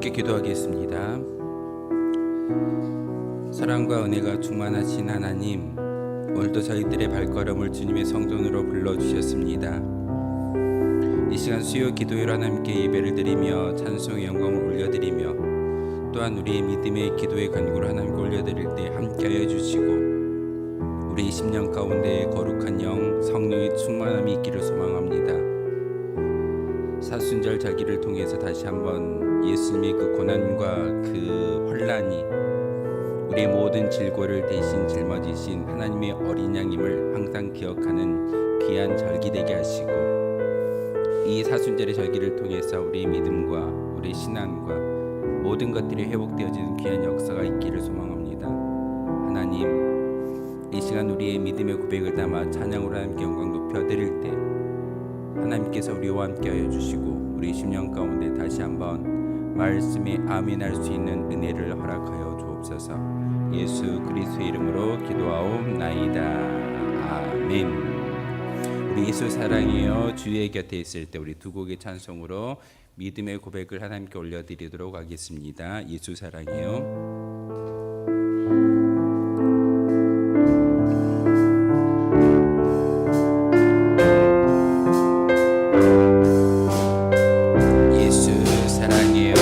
함께 기도하겠습니다. 사랑과 은혜가 충만하신 하나님, 오늘도 저희들의 발걸음을 주님의 성전으로 불러주셨습니다. 이 시간 수요 기도회로 하나님께 예배를 드리며 찬송의 영광을 올려드리며 또한 우리의 믿음의 기도의 간구를 하나님께 올려드릴 때 함께하여 주시고 우리 20년 가운데 거룩한 영 성령의 충만함이 있기를 소망합니다. 사순절 절기를 통해서 다시 한번 예수님의 그 고난과 그 환난이 우리의 모든 질고를 대신 짊어지신 하나님의 어린 양임을 항상 기억하는 귀한 절기 되게 하시고 이 사순절의 절기를 통해서 우리의 믿음과 우리의 신앙과 모든 것들이 회복되어지는 귀한 역사가 있기를 소망합니다. 하나님, 이 시간 우리의 믿음의 고백을 담아 찬양으로 하나님께 영광 높여드릴 때 하나님께서 우리와 함께하여 주시고 우리 10년 가운데 다시 한번 말씀에 아멘할 수 있는 은혜를 허락하여 주옵소서. 예수 그리스도의 이름으로 기도하옵나이다. 아멘. 우리 예수 사랑해요 주의 곁에 있을 때 우리 두 곡의 찬송으로 믿음의 고백을 하나님께 올려드리도록 하겠습니다. 예수 사랑해요. 예수 사랑해요.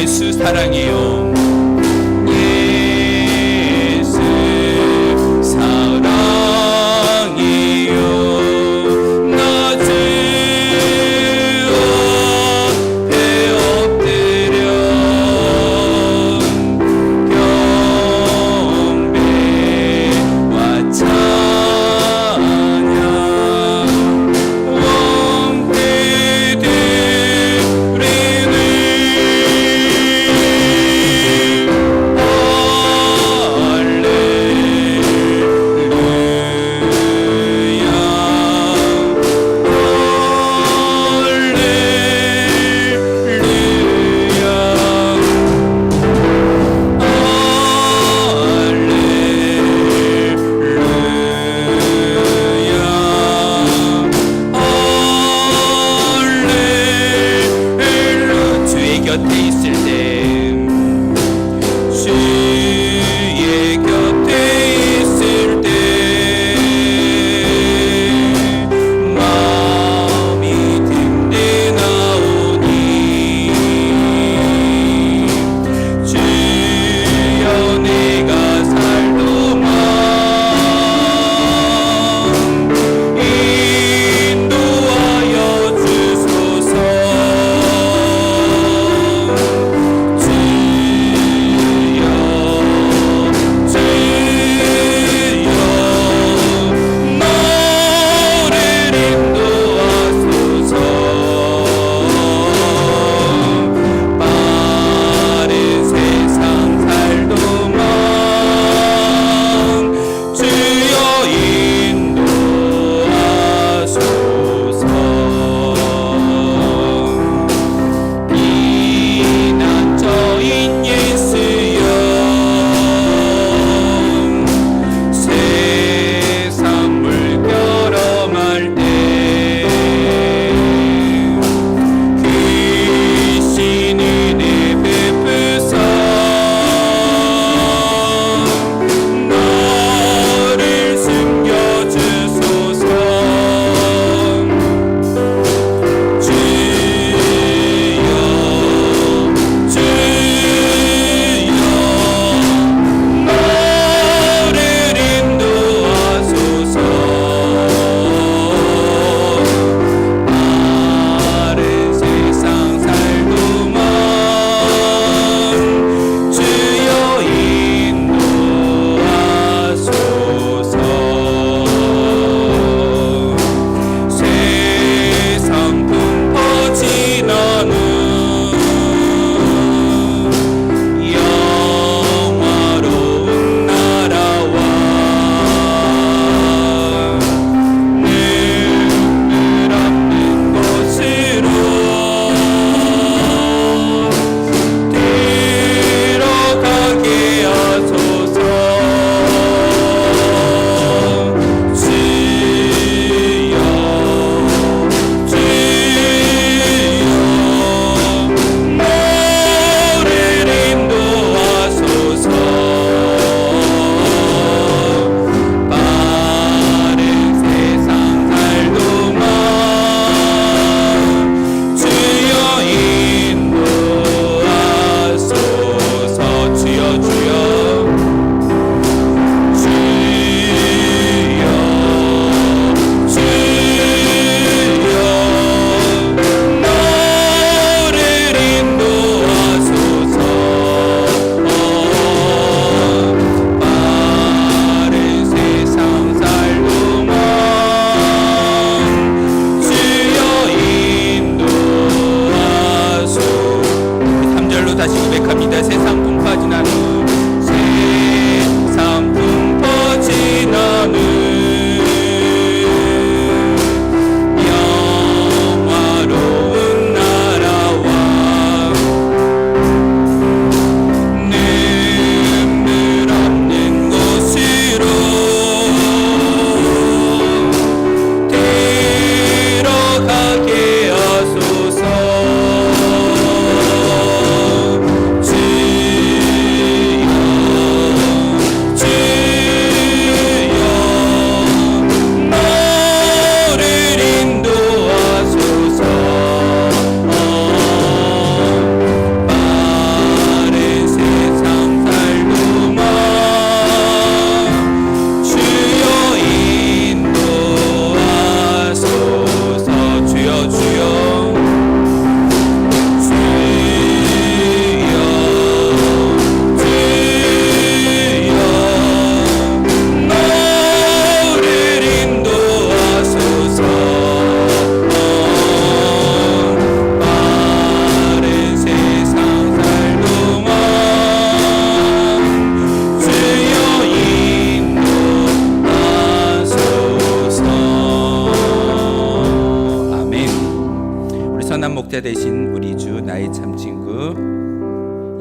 예수 사랑해요. 나 주 앞에 엎드려 경배와 찬양 원께 드리네. 선한 목자 되신 우리 주 나의 참 친구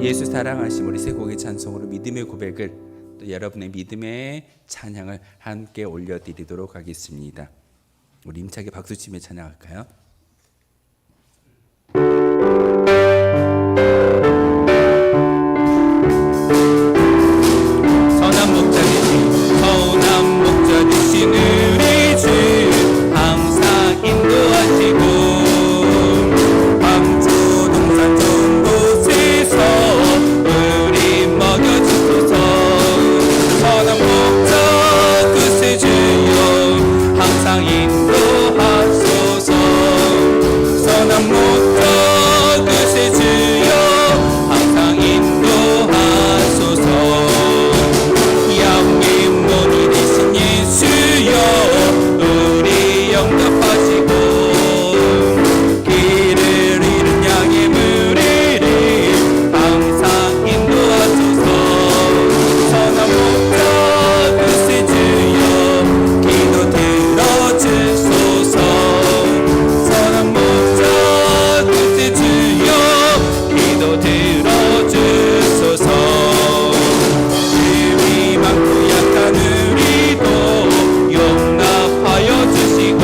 예수 사랑하심 우리 세 곡의 찬송으로 믿음의 고백을 또 여러분의 믿음의 찬양을 함께 올려드리도록 하겠습니다. 우리 힘차게 박수치며 찬양할까요? 선한 목자 되신 우리 주 항상 인도하시고 밤초 동산 좋은 곳에서 우리 먹여주소서. 선한 목자 그새 주여 항상 인도하소서. 선한 목자 그새 주여 항상 인도하소서. 양의 몸이 되신 예수여 우리 영접하시고 길을 잃은 양의 무리를 항상 인도하소서. 선한 목자 그새 주여 기도 들어주소서. 선한 목자 그새 주여 기도 들어주소서. 힘이 많고 약한 우리도 용납하여 주시고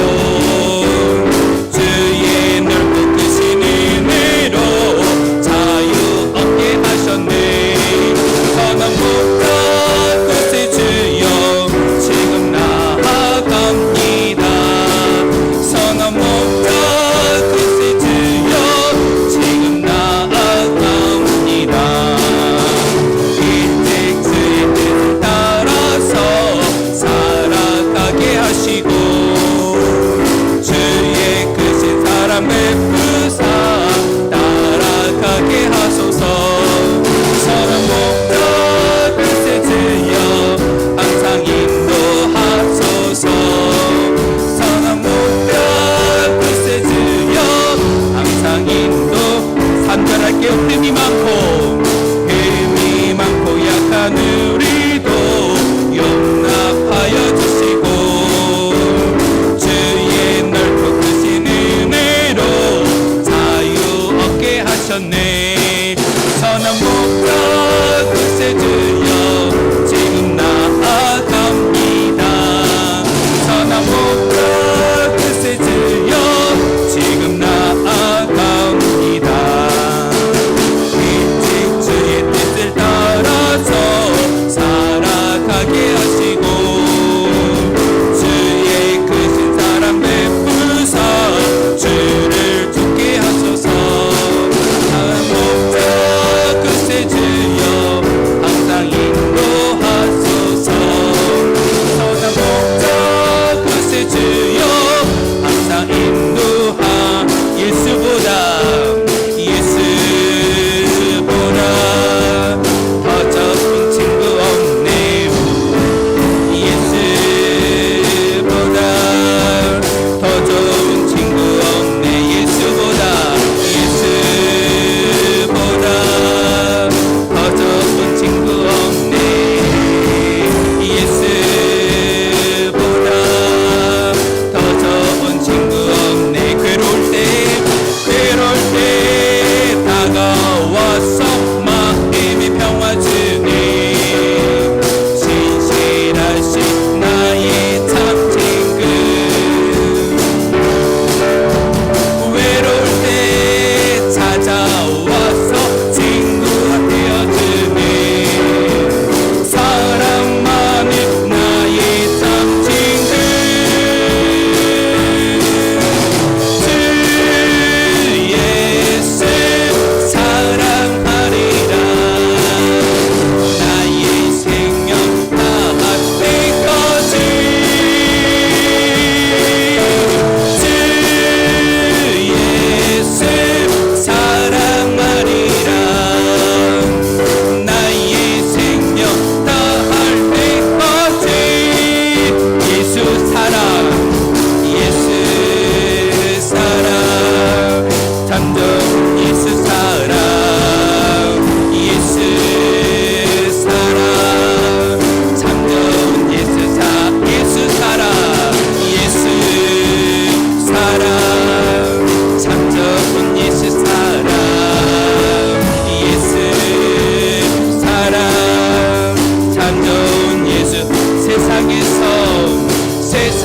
주의 넓고 크신 은혜로 자유 얻게 하셨네. 선한 목자 그새 주여 지금 나아갑니다. 선한 목자 그새 주여 지금 나아갑니다. 일찍 주의 뜻을 따라서 살아가게 하시고 주의 크신 사랑 베푸사 따라가게 하소서. 선한 목자 그새 주여 항상 인도하소서. 선한 목자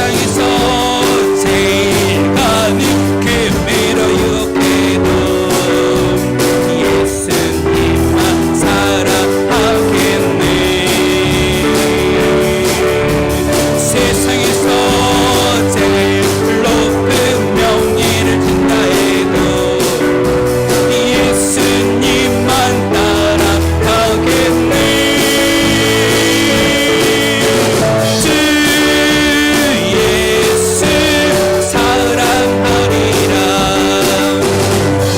세상에서 제일 가는 금으로 유혹해도 예수님만 사랑하겠네. 세상에서 제일 높은 명예를 준다 해도 예수님만 따라가겠네. 주 예수 사랑하리라.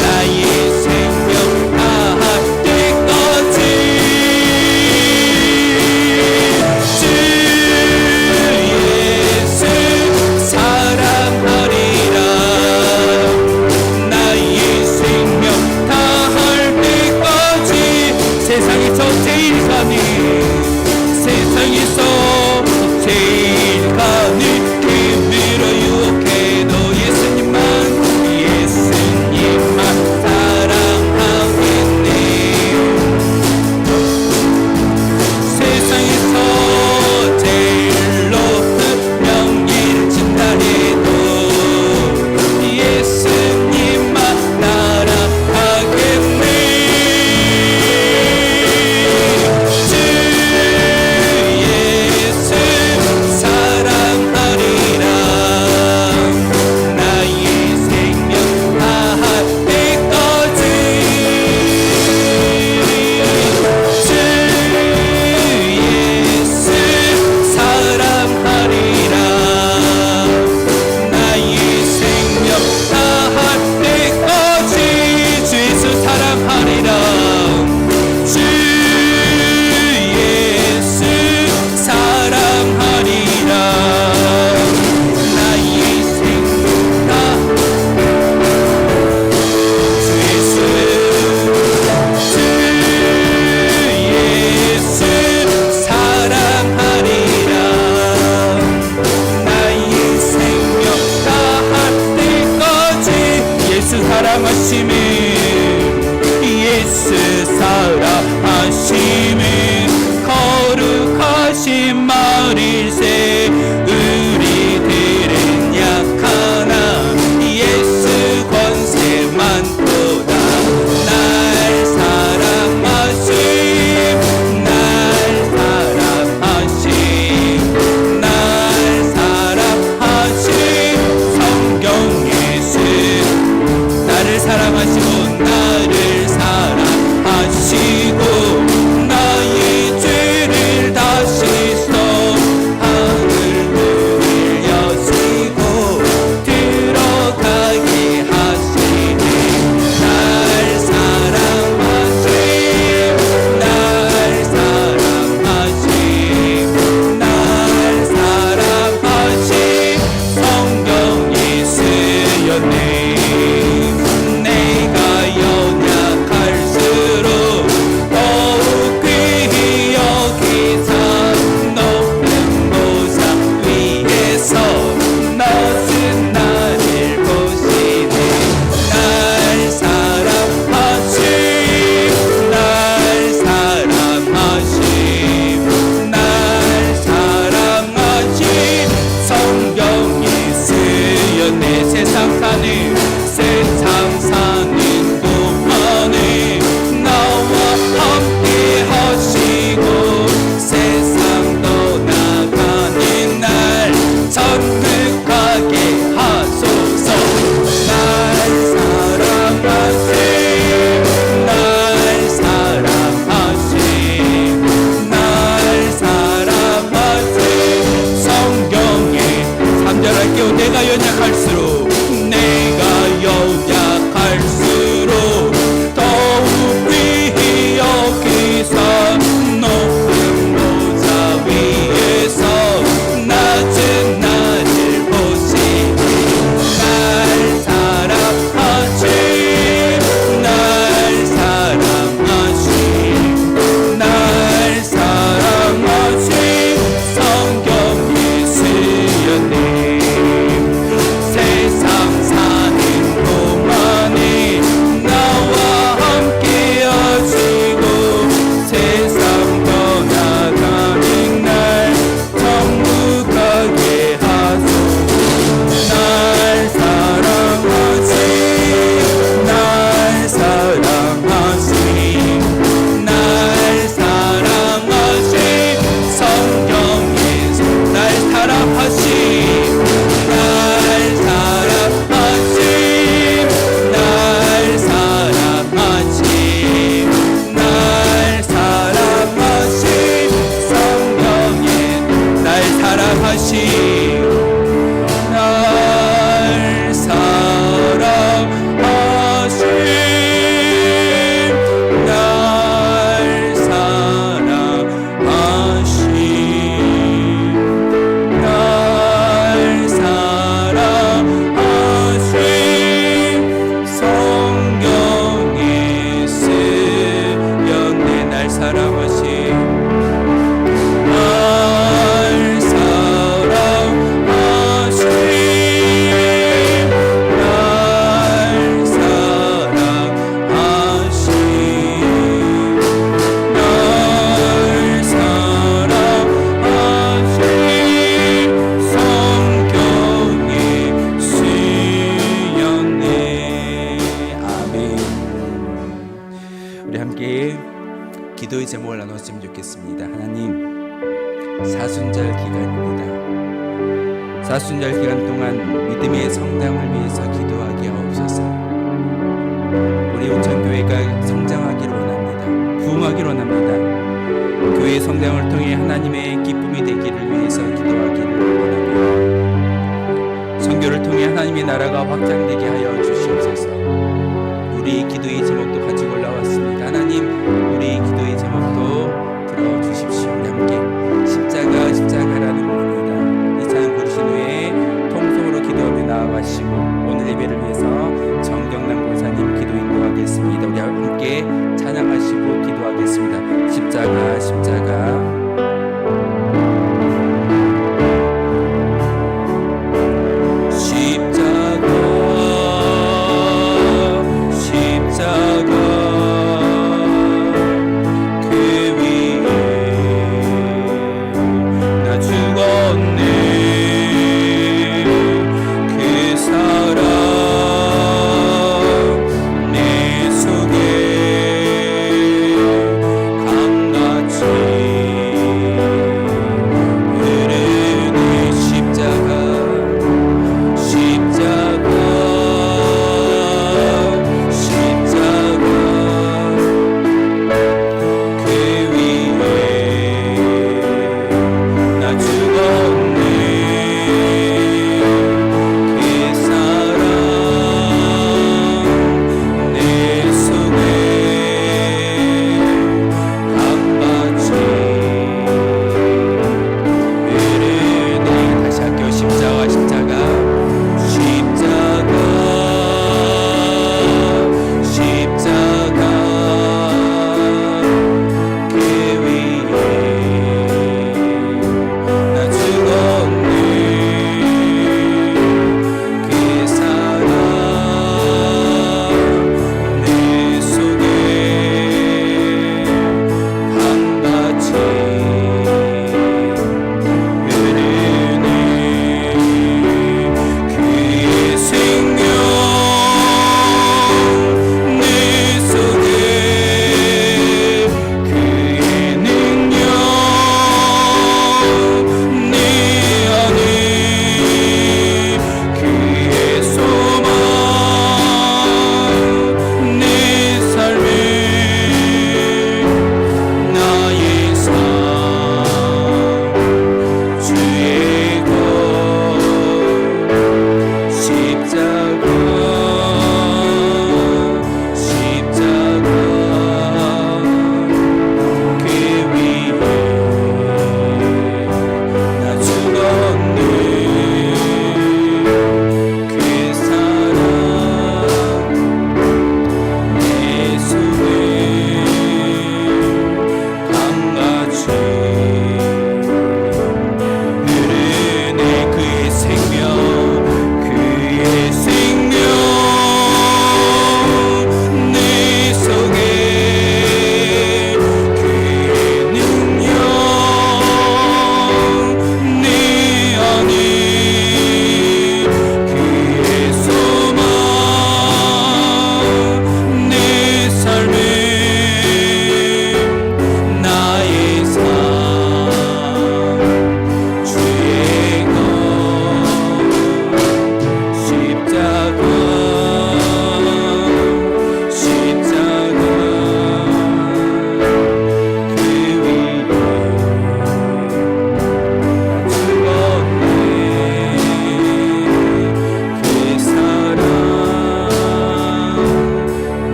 나의 생명 다할 때까지. 주 예수 사랑하리라. 나의 생명 다할 때까지. 세상에서 제일 가는 세상에서 제일 가는 금으로 유혹해도 예수님만 사랑하겠네. 세상에서 제일 높은 명예를 준다 해도 예수님만 따라가겠네. 주 예수 사랑하리라. 나의 생명 다할 때까지. 주 예수 사랑하리라. 나의 생명 다할 때까지. 주 예수 사랑하리라. 주 예수 사랑하리라. 나의 생명 다. 주 예수 사랑하리라. 나의 생명 다할 때까지. 예수 사랑하심은 예수 사랑하심은 거룩하신 말일세. 우리들은 약하나 예수 권세 많도다. 날 사랑하심 날 사랑하심 날 사랑하심 성경 예수 나를 사랑하시고 나를 사랑하시고 나의 죄를 다 씻어 하늘 문을 여시고 들어가게 하시니 날 사랑하심 날 사랑하심 날 사랑하심 성경 예수였네. 내가 제목을 나눴으면 좋겠습니다. 하나님, 사순절 기간입니다. 사순절 기간 동안 믿음의 성장을 위해서 기도하게 하옵소서. 우리 온천교회가 성장하기를 원합니다. 부흥하기를 원합니다. 교회의 성장을 통해 하나님의 기쁨이 되기를 위해서 기도하기를 원합니다. 선교를 통해 하나님의 나라가 확장되게 하여 주시옵소서. 우리 기도의 제목도 가지고 올라왔습니다. 하나님, 우리 기도의 제목도 들어주십시오. 우리 함께 십자가라는 부릅니다. 이 찬양 부르신 후에 통성으로 기도하며 나아가시고 오늘 예배를 위해서 정경남 권사님 기도 인도하겠습니다. 우리 함께 찬양하시고 기도하겠습니다. 십자가 십자가 십자가 그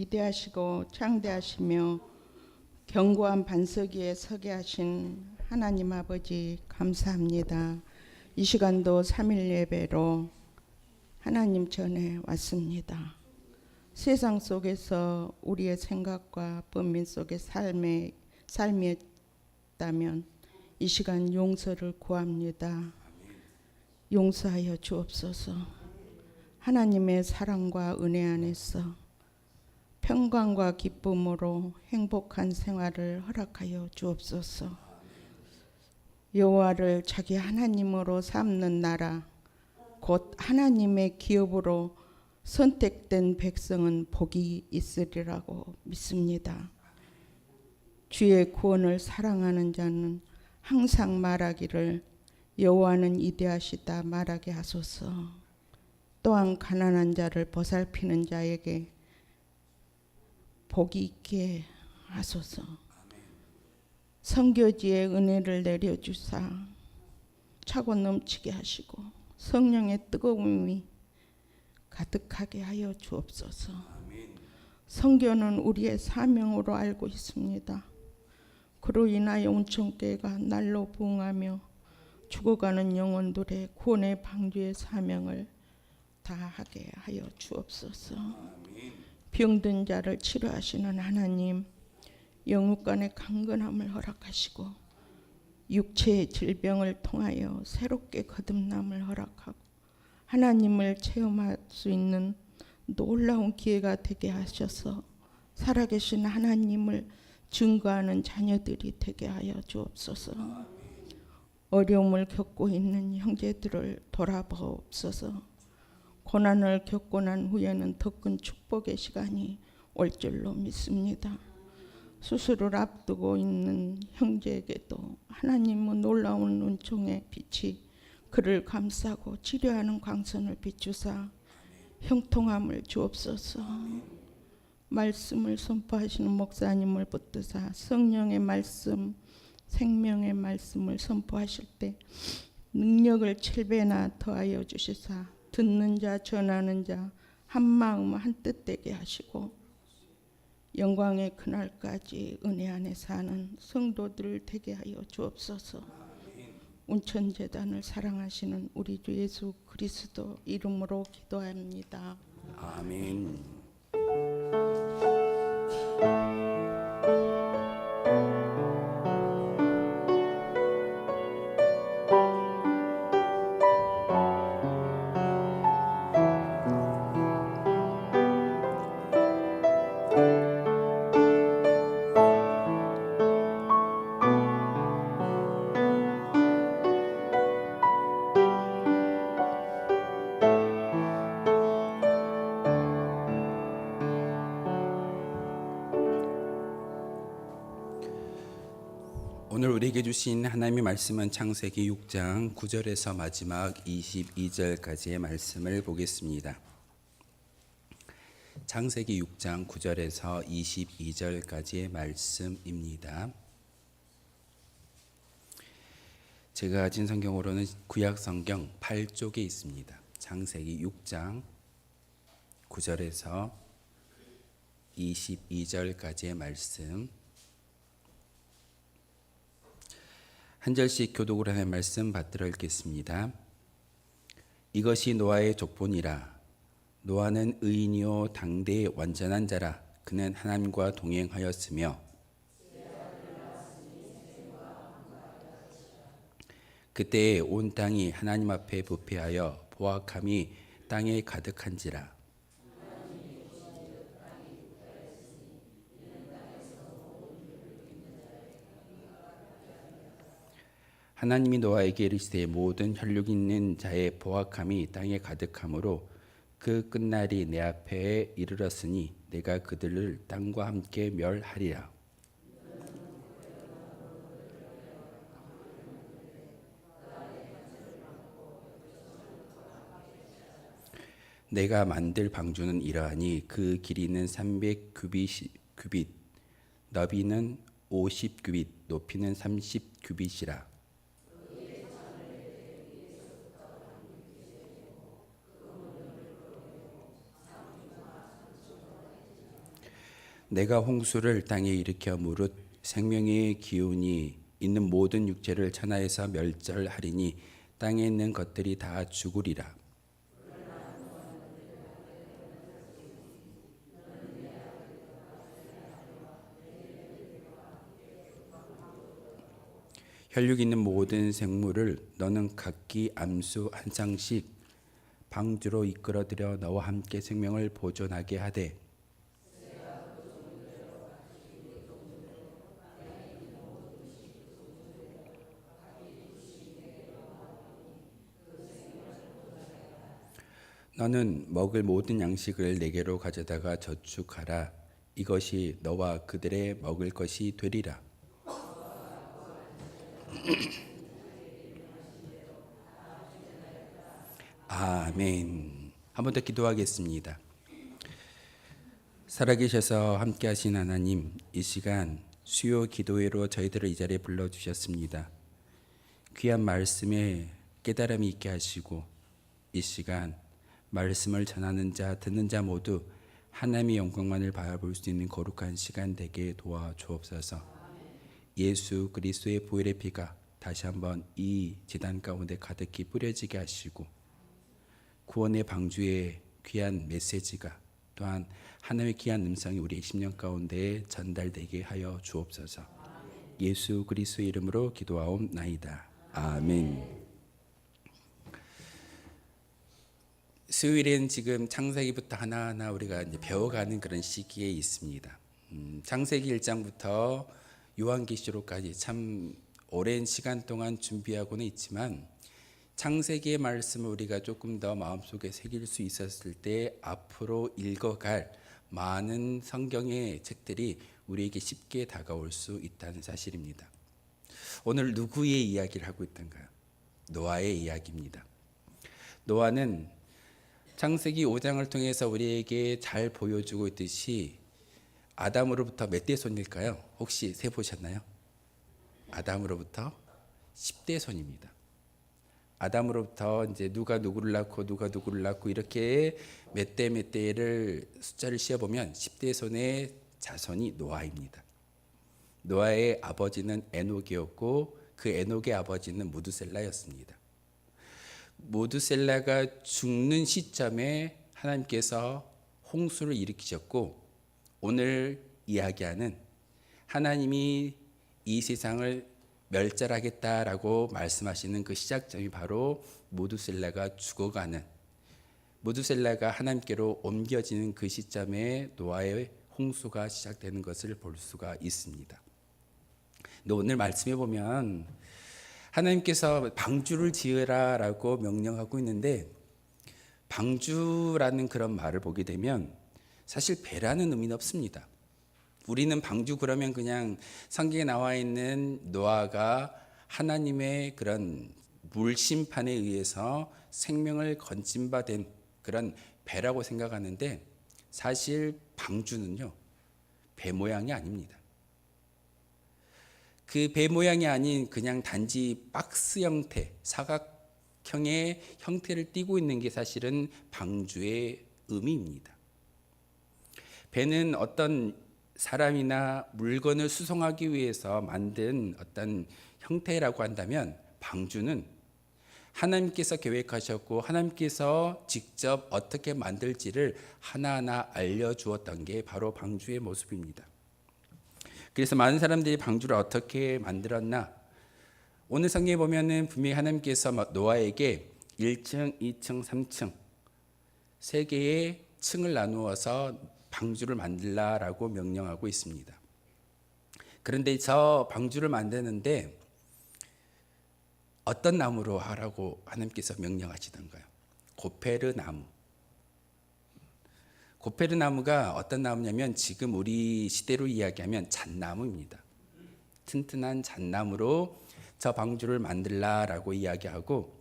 위대하시고 창대하시며 견고한 반석 위에 서게 하신 하나님 아버지 감사합니다. 이 시간도 3일 예배로 하나님 전에 왔습니다. 세상 속에서 우리의 생각과 범민 속의 삶이었다면 이 시간 용서를 구합니다. 용서하여 주옵소서. 하나님의 사랑과 은혜 안에서 평강과 기쁨으로 행복한 생활을 허락하여 주옵소서. 여호와를 자기 하나님으로 삼는 나라, 곧 하나님의 기업으로 선택된 백성은 복이 있으리라고 믿습니다. 주의 구원을 사랑하는 자는 항상 말하기를 여호와는 위대하시다 말하게 하소서. 또한 가난한 자를 보살피는 자에게 복이 있게 하소서. 선교지에 은혜를 내려주사 차고 넘치게 하시고 성령의 뜨거움이 가득하게 하여 주옵소서. 선교는 우리의 사명으로 알고 있습니다. 그로 인하여 온천교회가 날로 부흥하며 죽어가는 영혼들의 구원의 방주의 사명을 다하게 하여 주옵소서. 병든 자를 치료하시는 하나님, 영육간의 강건함을 허락하시고 육체의 질병을 통하여 새롭게 거듭남을 허락하고 하나님을 체험할 수 있는 놀라운 기회가 되게 하셔서 살아계신 하나님을 증거하는 자녀들이 되게 하여 주옵소서. 어려움을 겪고 있는 형제들을 돌아보옵소서. 고난을 겪고 난 후에는 더 큰 축복의 시간이 올 줄로 믿습니다. 수술을 앞두고 있는 형제에게도 하나님은 놀라운 은총의 빛이 그를 감싸고 치료하는 광선을 비추사 형통함을 주옵소서. 말씀을 선포하시는 목사님을 붙드사 성령의 말씀, 생명의 말씀을 선포하실 때 능력을 7배나 더하여 주시사 듣는 자 전하는 자 한마음 한뜻 되게 하시고 영광의 그날까지 은혜 안에 사는 성도들 되게 하여 주옵소서. 운천재단을 사랑하시는 우리 주 예수 그리스도 이름으로 기도합니다. 아멘. 오늘 우리에게 주신 하나님의 말씀은 창세기 6장 9절에서 마지막 22절까지의 말씀을 보겠습니다. 창세기 6장 9절에서 22절까지의 말씀입니다. 제가 가진 성경으로는 구약 성경 8쪽에 있습니다. 창세기 6장 9절에서 22절까지의 말씀, 한 절씩 교독을 하는 말씀 받들어 읽겠습니다. 이것이 노아의 족본이라. 노아는 의인이요 당대의 완전한 자라. 그는 하나님과 동행하였으며 그때에 온 땅이 하나님 앞에 부패하여 보악함이 땅에 가득한지라. 하나님이 노아에게 이르시되 모든 혈육 있는 자의 보악함이 땅에 가득하므로 그 끝날이 내 앞에 이르렀으니 내가 그들을 땅과 함께 멸하리라. 내가 만들 방주는 이러하니 그 길이는 300규빗, 너비는 50규빗, 높이는 30규빗이라. 내가 홍수를 땅에 일으켜 무릇 생명의 기운이 있는 모든 육체를 천하에서 멸절하리니 땅에 있는 것들이 다 죽으리라. 혈육 있는 모든 생물을 너는 각기 암수 한 쌍씩 방주로 이끌어들여 너와 함께 생명을 보존하게 하되 너는 먹을 모든 양식을 내게로 가져다가 저축하라. 이것이 너와 그들의 먹을 것이 되리라. 아멘. 한 번 더 기도하겠습니다. 살아계셔서 함께하신 하나님, 이 시간 수요 기도회로 저희들을 이 자리에 불러주셨습니다. 귀한 말씀에 깨달음이 있게 하시고 이 시간 말씀을 전하는 자, 듣는 자 모두 하나님의 영광만을 바라볼 수 있는 거룩한 시간 되게 도와주옵소서. 예수 그리스도의 보혈의 피가 다시 한번 이 제단 가운데 가득히 뿌려지게 하시고 구원의 방주의 귀한 메시지가 또한 하나님의 귀한 음성이 우리의 심령 가운데 전달되게 하여 주옵소서. 예수 그리스도의 이름으로 기도하옵나이다. 아멘. 수요일엔 지금 창세기부터 하나하나 우리가 이제 배워가는 그런 시기에 있습니다. 창세기 1장부터 요한계시록까지 참 오랜 시간 동안 준비하고는 있지만 창세기의 말씀을 우리가 조금 더 마음속에 새길 수 있었을 때 앞으로 읽어갈 많은 성경의 책들이 우리에게 쉽게 다가올 수 있다는 사실입니다. 오늘 누구의 이야기를 하고 있던가요? 노아의 이야기입니다. 노아는 창세기 5장을 통해서 우리에게 잘 보여주고 있듯이 아담으로부터 몇 대 손일까요? 혹시 세보셨나요? 아담으로부터 10대 손입니다. 아담으로부터 이제 누가 누구를 낳고 이렇게 몇 대를 숫자를 씌어보면 10대 손의 자손이 노아입니다. 노아의 아버지는 에녹이었고 그 에녹의 아버지는 무두셀라였습니다. 무두셀라가 죽는 시점에 하나님께서 홍수를 일으키셨고 오늘 이야기하는 하나님이 이 세상을 멸절하겠다라고 말씀하시는 그 시작점이 바로 무두셀라가 죽어가는, 무두셀라가 하나님께로 옮겨지는 그 시점에 노아의 홍수가 시작되는 것을 볼 수가 있습니다. 근데 오늘 말씀해 보면 하나님께서 방주를 지으라라고 명령하고 있는데 방주라는 그런 말을 보게 되면 사실 배라는 의미는 없습니다. 우리는 방주 그러면 그냥 성경에 나와 있는 노아가 하나님의 그런 물심판에 의해서 생명을 건진받은 그런 배라고 생각하는데 사실 방주는요 배 모양이 아닙니다. 그 배 모양이 아닌 그냥 단지 박스 형태, 사각형의 형태를 띠고 있는 게 사실은 방주의 의미입니다. 배는 어떤 사람이나 물건을 수송하기 위해서 만든 어떤 형태라고 한다면 방주는 하나님께서 계획하셨고 하나님께서 직접 어떻게 만들지를 하나하나 알려주었던 게 바로 방주의 모습입니다. 그래서 많은 사람들이 방주를 어떻게 만들었나? 오늘 성경에 보면은 분명히 하나님께서 노아에게 1층, 2층, 3층 세 개의 층을 나누어서 방주를 만들라라고 명령하고 있습니다. 그런데 저 방주를 만드는데 어떤 나무로 하라고 하나님께서 명령하시던가요? 고페르 나무. 고페르 나무가 어떤 나무냐면 지금 우리 시대로 이야기하면 잣나무입니다. 튼튼한 잣나무로 저 방주를 만들라라고 이야기하고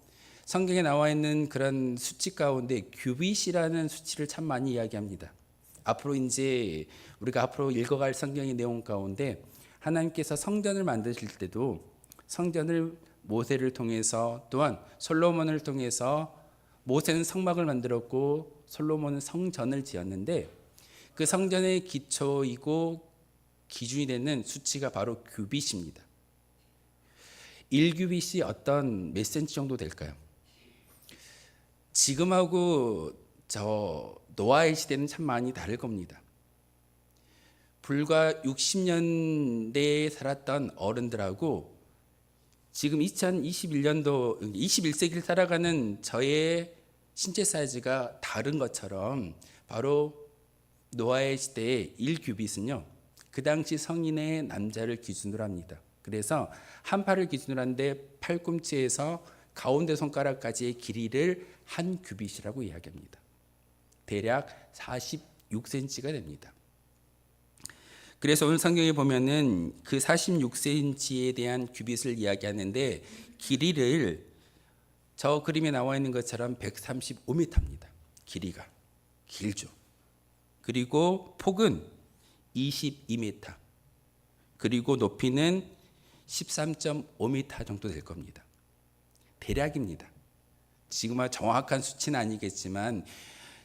성경에 나와 있는 그런 수치 가운데 규빗이라는 수치를 참 많이 이야기합니다. 앞으로 이제 우리가 앞으로 읽어갈 성경의 내용 가운데 하나님께서 성전을 만드실 때도 성전을 모세를 통해서 또한 솔로몬을 통해서 모세는 성막을 만들었고 솔로몬은 성전을 지었는데 그 성전의 기초이고 기준이 되는 수치가 바로 규빗입니다. 1규빗이 어떤 몇 센치 정도 될까요? 지금하고 저 노아의 시대는 참 많이 다를 겁니다. 불과 60년대에 살았던 어른들하고 지금 2021년도 21세기를 살아가는 저의 신체 사이즈가 다른 것처럼 바로 노아의 시대의 1규빗은요. 그 당시 성인의 남자를 기준으로 합니다. 그래서 한 팔을 기준으로 하는데 팔꿈치에서 가운데 손가락까지의 길이를 한 규빗이라고 이야기합니다. 대략 46cm가 됩니다. 그래서 오늘 성경에 보면은 그 46cm에 대한 규빗을 이야기하는데 길이를 저 그림에 나와 있는 것처럼 135m입니다. 길이가 길죠. 그리고 폭은 22m, 그리고 높이는 13.5m 정도 될 겁니다. 대략입니다. 지금은 정확한 수치는 아니겠지만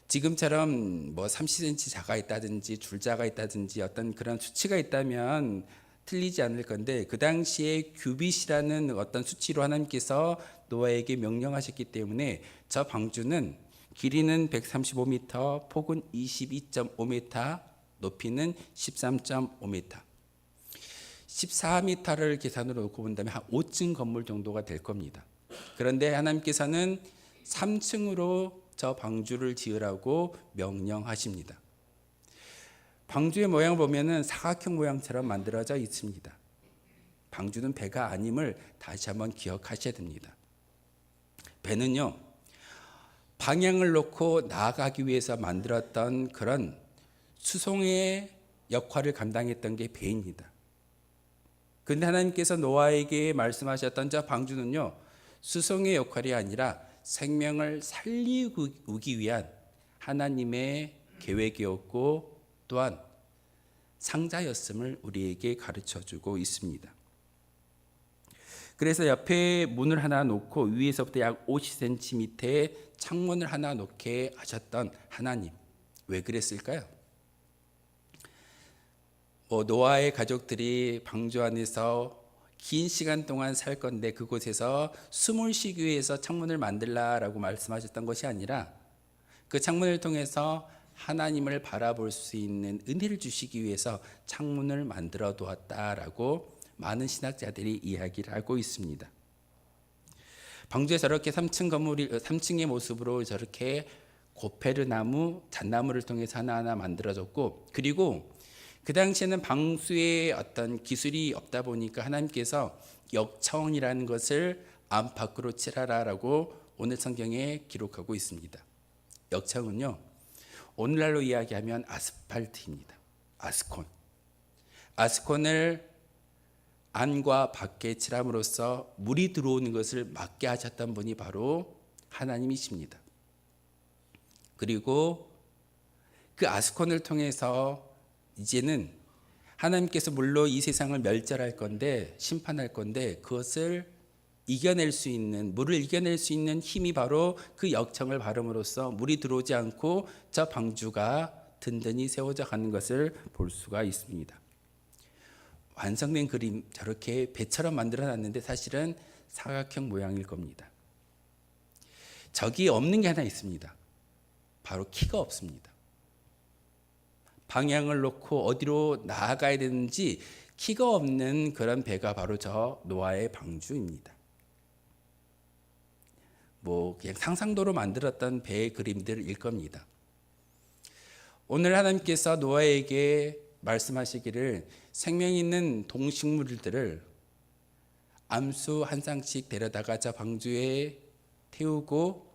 지금처럼 뭐 30cm 자가 있다든지 줄자가 있다든지 어떤 그런 수치가 있다면 틀리지 않을 건데 그 당시에 규빗이라는 어떤 수치로 하나님께서 노아에게 명령하셨기 때문에 저 방주는 길이는 135m, 폭은 22.5m, 높이는 13.5m, 14m를 계산으로 놓고 본다면 한 5층 건물 정도가 될 겁니다. 그런데 하나님께서는 3층으로 저 방주를 지으라고 명령하십니다. 방주의 모양을 보면은 사각형 모양처럼 만들어져 있습니다. 방주는 배가 아님을 다시 한번 기억하셔야 됩니다. 배는요, 방향을 놓고 나아가기 위해서 만들었던 그런 수송의 역할을 감당했던 게 배입니다. 그런데 하나님께서 노아에게 말씀하셨던 저 방주는요, 수송의 역할이 아니라 생명을 살리기 위한 하나님의 계획이었고 또한 상자였음을 우리에게 가르쳐주고 있습니다. 그래서 옆에 문을 하나 놓고 위에서부터 약 50cm 밑에 창문을 하나 놓게 하셨던 하나님, 왜 그랬을까요? 노아의 가족들이 방주 안에서 긴 시간 동안 살 건데 그곳에서 숨을 쉬기 위해서 창문을 만들라라고 말씀하셨던 것이 아니라 그 창문을 통해서 하나님을 바라볼 수 있는 은혜를 주시기 위해서 창문을 만들어 두었다라고 많은 신학자들이 이야기를 하고 있습니다. 방주에 저렇게 3층의 모습으로 저렇게 고페르 나무, 잣나무를 통해서 하나하나 만들어졌고, 그리고 그 당시에는 방수의 어떤 기술이 없다 보니까 하나님께서 역청이라는 것을 안팎으로 칠하라라고 오늘 성경에 기록하고 있습니다. 역청은요, 오늘날로 이야기하면 아스팔트입니다. 아스콘을 안과 밖에 칠함으로써 물이 들어오는 것을 막게 하셨던 분이 바로 하나님이십니다. 그리고 그 아스콘을 통해서 이제는 하나님께서 물론 이 세상을 멸절할 건데, 심판할 건데, 그것을 이겨낼 수 있는, 물을 이겨낼 수 있는 힘이 바로 그 역청을 바름으로써 물이 들어오지 않고 저 방주가 든든히 세워져 가는 것을 볼 수가 있습니다. 완성된 그림, 저렇게 배처럼 만들어 놨는데 사실은 사각형 모양일 겁니다. 저기 없는 게 하나 있습니다. 바로 키가 없습니다. 방향을 놓고 어디로 나아가야 되는지 키가 없는 그런 배가 바로 저 노아의 방주입니다. 그냥 상상도로 만들었던 배의 그림들일 겁니다. 오늘 하나님께서 노아에게 말씀하시기를 생명 있는 동식물들을 암수 한 쌍씩 데려다가 저 방주에 태우고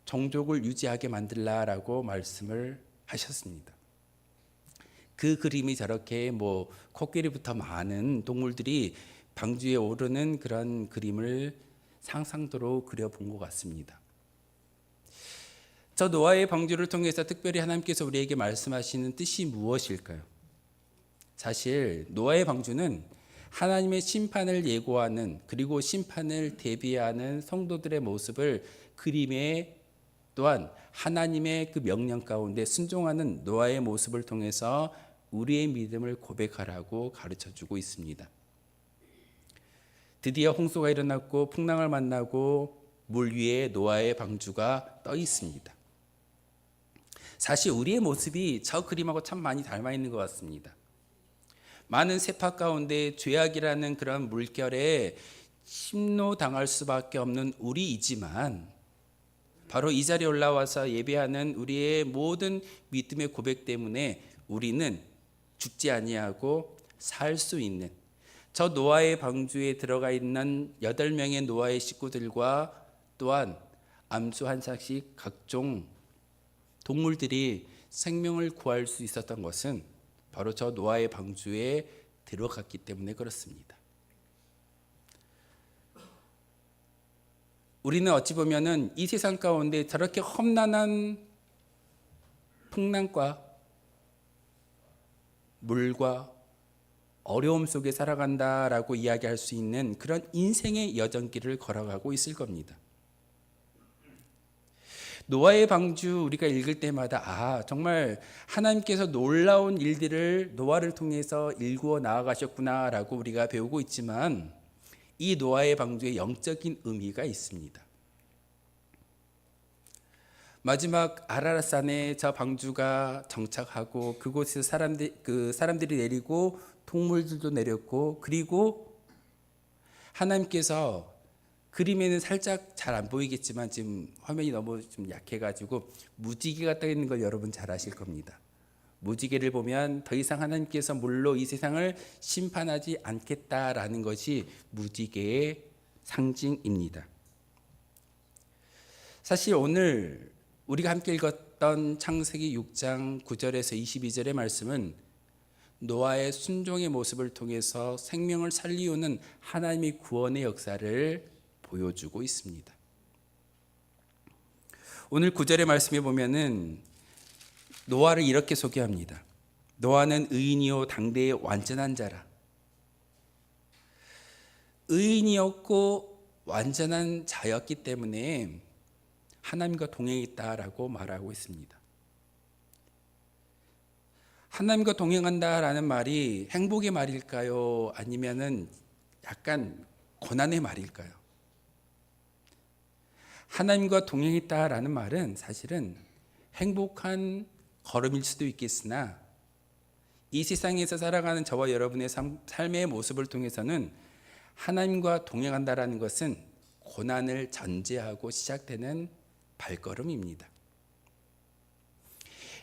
종족을 유지하게 만들라라고 말씀을 하셨습니다. 그 그림이 저렇게 코끼리부터 많은 동물들이 방주에 오르는 그런 그림을 상상도로 그려본 것 같습니다. 저 노아의 방주를 통해서 특별히 하나님께서 우리에게 말씀하시는 뜻이 무엇일까요? 사실 노아의 방주는 하나님의 심판을 예고하는, 그리고 심판을 대비하는 성도들의 모습을 그림에 또한 하나님의 그 명령 가운데 순종하는 노아의 모습을 통해서 우리의 믿음을 고백하라고 가르쳐주고 있습니다. 드디어 홍수가 일어났고 풍랑을 만나고 물 위에 노아의 방주가 떠 있습니다. 사실 우리의 모습이 저 그림하고 참 많이 닮아 있는 것 같습니다. 많은 세파 가운데 죄악이라는 그런 물결에 침노당할 수밖에 없는 우리이지만 바로 이 자리에 올라와서 예배하는 우리의 모든 믿음의 고백 때문에 우리는 죽지 아니하고 살 수 있는, 저 노아의 방주에 들어가 있는 8명의 노아의 식구들과 또한 암수 한 삭씩 각종 동물들이 생명을 구할 수 있었던 것은 바로 저 노아의 방주에 들어갔기 때문에 그렇습니다. 우리는 어찌 보면은 이 세상 가운데 저렇게 험난한 풍랑과 물과 어려움 속에 살아간다라고 이야기할 수 있는 그런 인생의 여정길을 걸어가고 있을 겁니다. 노아의 방주 우리가 읽을 때마다 정말 하나님께서 놀라운 일들을 노아를 통해서 일구어 나아가셨구나라고 우리가 배우고 있지만 이 노아의 방주에 영적인 의미가 있습니다. 마지막 아라랏산에 저 방주가 정착하고 그곳에서 사람들이 내리고 동물들도 내렸고, 그리고 하나님께서 그림에는 살짝 잘 안 보이겠지만 지금 화면이 너무 좀 약해가지고 무지개가 떠 있는 걸 여러분 잘 아실 겁니다. 무지개를 보면 더 이상 하나님께서 물로 이 세상을 심판하지 않겠다라는 것이 무지개의 상징입니다. 사실 오늘 우리가 함께 읽었던 창세기 6장 9절에서 22절의 말씀은 노아의 순종의 모습을 통해서 생명을 살리우는 하나님의 구원의 역사를 보여주고 있습니다. 오늘 9절의 말씀에 보면은 노아를 이렇게 소개합니다. 노아는 의인이요 당대의 완전한 자라. 의인이었고 완전한 자였기 때문에 하나님과 동행했다라고 말하고 있습니다. 하나님과 동행한다라는 말이 행복의 말일까요? 아니면은 약간 고난의 말일까요? 하나님과 동행했다라는 말은 사실은 행복한 걸음일 수도 있겠으나 이 세상에서 살아가는 저와 여러분의 삶의 모습을 통해서는 하나님과 동행한다라는 것은 고난을 전제하고 시작되는 발걸음입니다.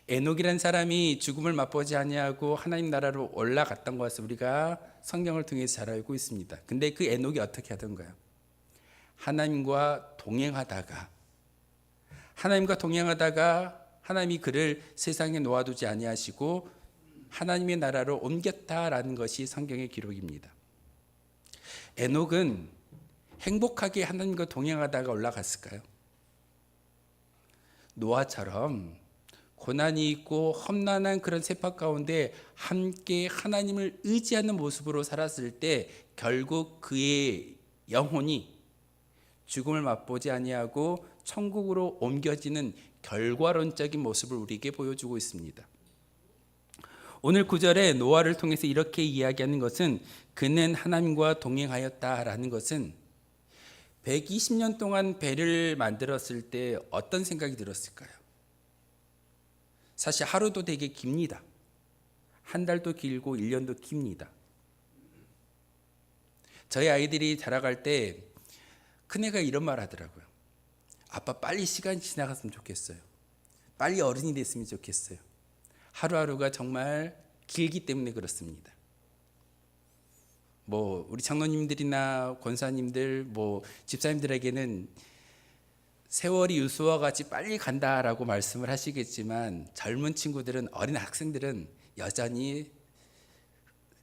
에녹이라는 사람이 죽음을 맛보지 아니하고 하나님 나라로 올라갔던 것을 우리가 성경을 통해서 잘 알고 있습니다. 근데 그 에녹이 어떻게 하던가요? 하나님과 동행하다가 하나님이 그를 세상에 놓아두지 아니하시고 하나님의 나라로 옮겼다라는 것이 성경의 기록입니다. 에녹은 행복하게 하나님과 동행하다가 올라갔을까요? 노아처럼 고난이 있고 험난한 그런 세파 가운데 함께 하나님을 의지하는 모습으로 살았을 때 결국 그의 영혼이 죽음을 맛보지 아니하고 천국으로 옮겨지는 결과론적인 모습을 우리에게 보여주고 있습니다. 오늘 9절에 노아를 통해서 이렇게 이야기하는 것은 그는 하나님과 동행하였다라는 것은 120년 동안 배를 만들었을 때 어떤 생각이 들었을까요? 사실 하루도 되게 깁니다. 한 달도 길고 1년도 깁니다. 저희 아이들이 자라갈 때 큰애가 이런 말 하더라고요. 아빠 빨리 시간이 지나갔으면 좋겠어요. 빨리 어른이 됐으면 좋겠어요. 하루하루가 정말 길기 때문에 그렇습니다. 우리 장로님들이나 권사님들, 집사님들에게는 세월이 유수와 같이 빨리 간다라고 말씀을 하시겠지만 젊은 친구들은, 어린 학생들은 여전히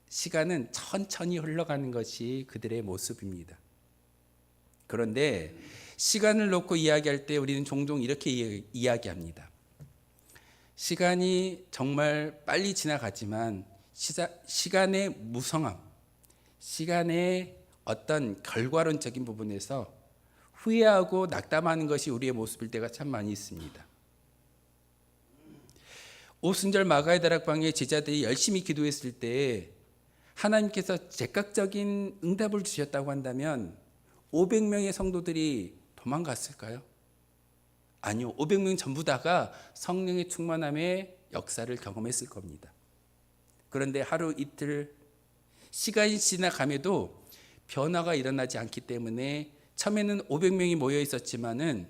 시간은 천천히 흘러가는 것이 그들의 모습입니다. 그런데 시간을 놓고 이야기할 때 우리는 종종 이렇게 이야기합니다. 시간이 정말 빨리 지나가지만 시간의 무성함, 시간의 어떤 결과론적인 부분에서 후회하고 낙담하는 것이 우리의 모습일 때가 참 많이 있습니다. 오순절 마가의 다락방에 제자들이 열심히 기도했을 때 하나님께서 즉각적인 응답을 주셨다고 한다면 500명의 성도들이 도망갔을까요? 아니요. 500명 전부 다가 성령의 충만함의 역사를 경험했을 겁니다. 그런데 하루 이틀 시간이 지나감에도 변화가 일어나지 않기 때문에 처음에는 500명이 모여 있었지만은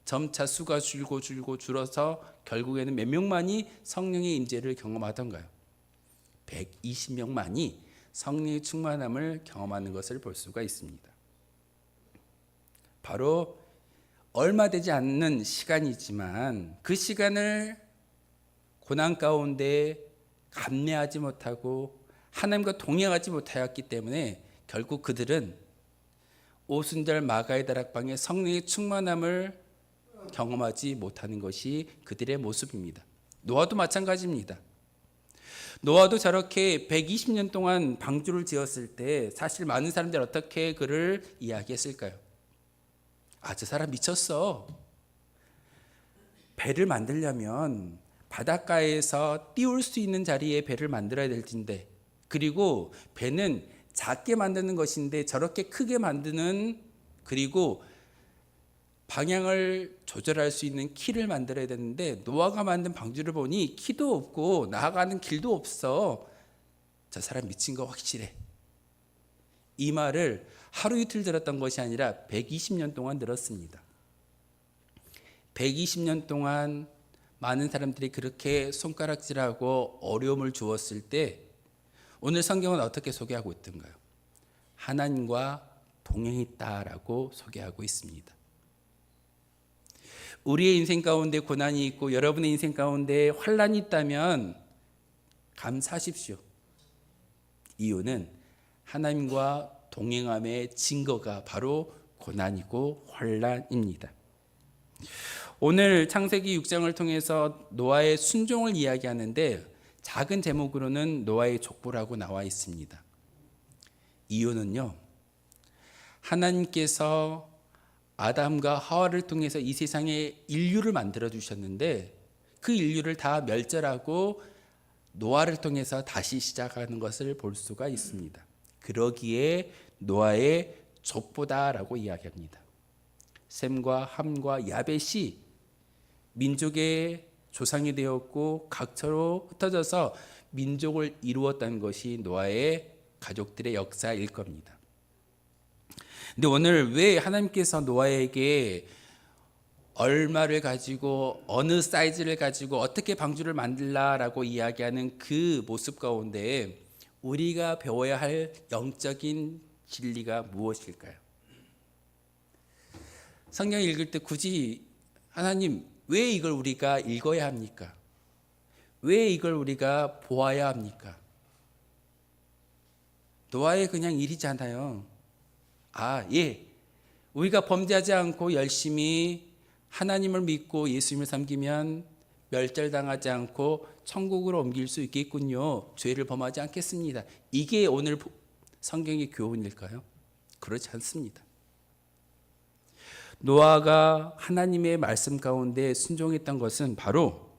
점차 수가 줄어서 결국에는 몇 명만이 성령의 임재를 경험하던가요? 120명만이 성령의 충만함을 경험하는 것을 볼 수가 있습니다. 바로 얼마 되지 않는 시간이지만 그 시간을 고난 가운데 감내하지 못하고 하나님과 동행하지 못하였기 때문에 결국 그들은 오순절 마가의 다락방에 성령의 충만함을 경험하지 못하는 것이 그들의 모습입니다. 노아도 마찬가지입니다. 노아도 저렇게 120년 동안 방주를 지었을 때 사실 많은 사람들이 어떻게 그를 이야기했을까요? 아, 저 사람 미쳤어. 배를 만들려면 바닷가에서 띄울 수 있는 자리에 배를 만들어야 될 텐데, 그리고 배는 작게 만드는 것인데 저렇게 크게 만드는, 그리고 방향을 조절할 수 있는 키를 만들어야 되는데 노아가 만든 방주를 보니 키도 없고 나아가는 길도 없어. 저 사람 미친 거 확실해. 이 말을 하루 이틀 들었던 것이 아니라 120년 동안 들었습니다. 120년 동안 많은 사람들이 그렇게 손가락질하고 어려움을 주었을 때 오늘 성경은 어떻게 소개하고 있던가요? 하나님과 동행했다라고 소개하고 있습니다. 우리의 인생 가운데 고난이 있고 여러분의 인생 가운데 환난이 있다면 감사하십시오. 이유는 하나님과 동행함의 증거가 바로 고난이고 환난입니다. 오늘 창세기 6장을 통해서 노아의 순종을 이야기하는데 작은 제목으로는 노아의 족보라고 나와 있습니다. 이유는요, 하나님께서 아담과 하와를 통해서 이 세상에 인류를 만들어 주셨는데 그 인류를 다 멸절하고 노아를 통해서 다시 시작하는 것을 볼 수가 있습니다. 그러기에 노아의 족보다라고 이야기합니다. 셈과 함과 야벳이 민족의 조상이 되었고 각처로 흩어져서 민족을 이루었다는 것이 노아의 가족들의 역사일 겁니다. 근데 오늘 왜 하나님께서 노아에게 얼마를 가지고 어느 사이즈를 가지고 어떻게 방주를 만들라라고 이야기하는 그 모습 가운데 우리가 배워야 할 영적인 진리가 무엇일까요? 성경 읽을 때 굳이 하나님 왜 이걸 우리가 읽어야 합니까? 왜 이걸 우리가 보아야 합니까? 노아의 그냥 일이잖아요. 우리가 범죄하지 않고 열심히 하나님을 믿고 예수님을 섬기면 멸절당하지 않고 천국으로 옮길 수 있겠군요. 죄를 범하지 않겠습니다. 이게 오늘 성경의 교훈일까요? 그렇지 않습니다. 노아가 하나님의 말씀 가운데 순종했던 것은 바로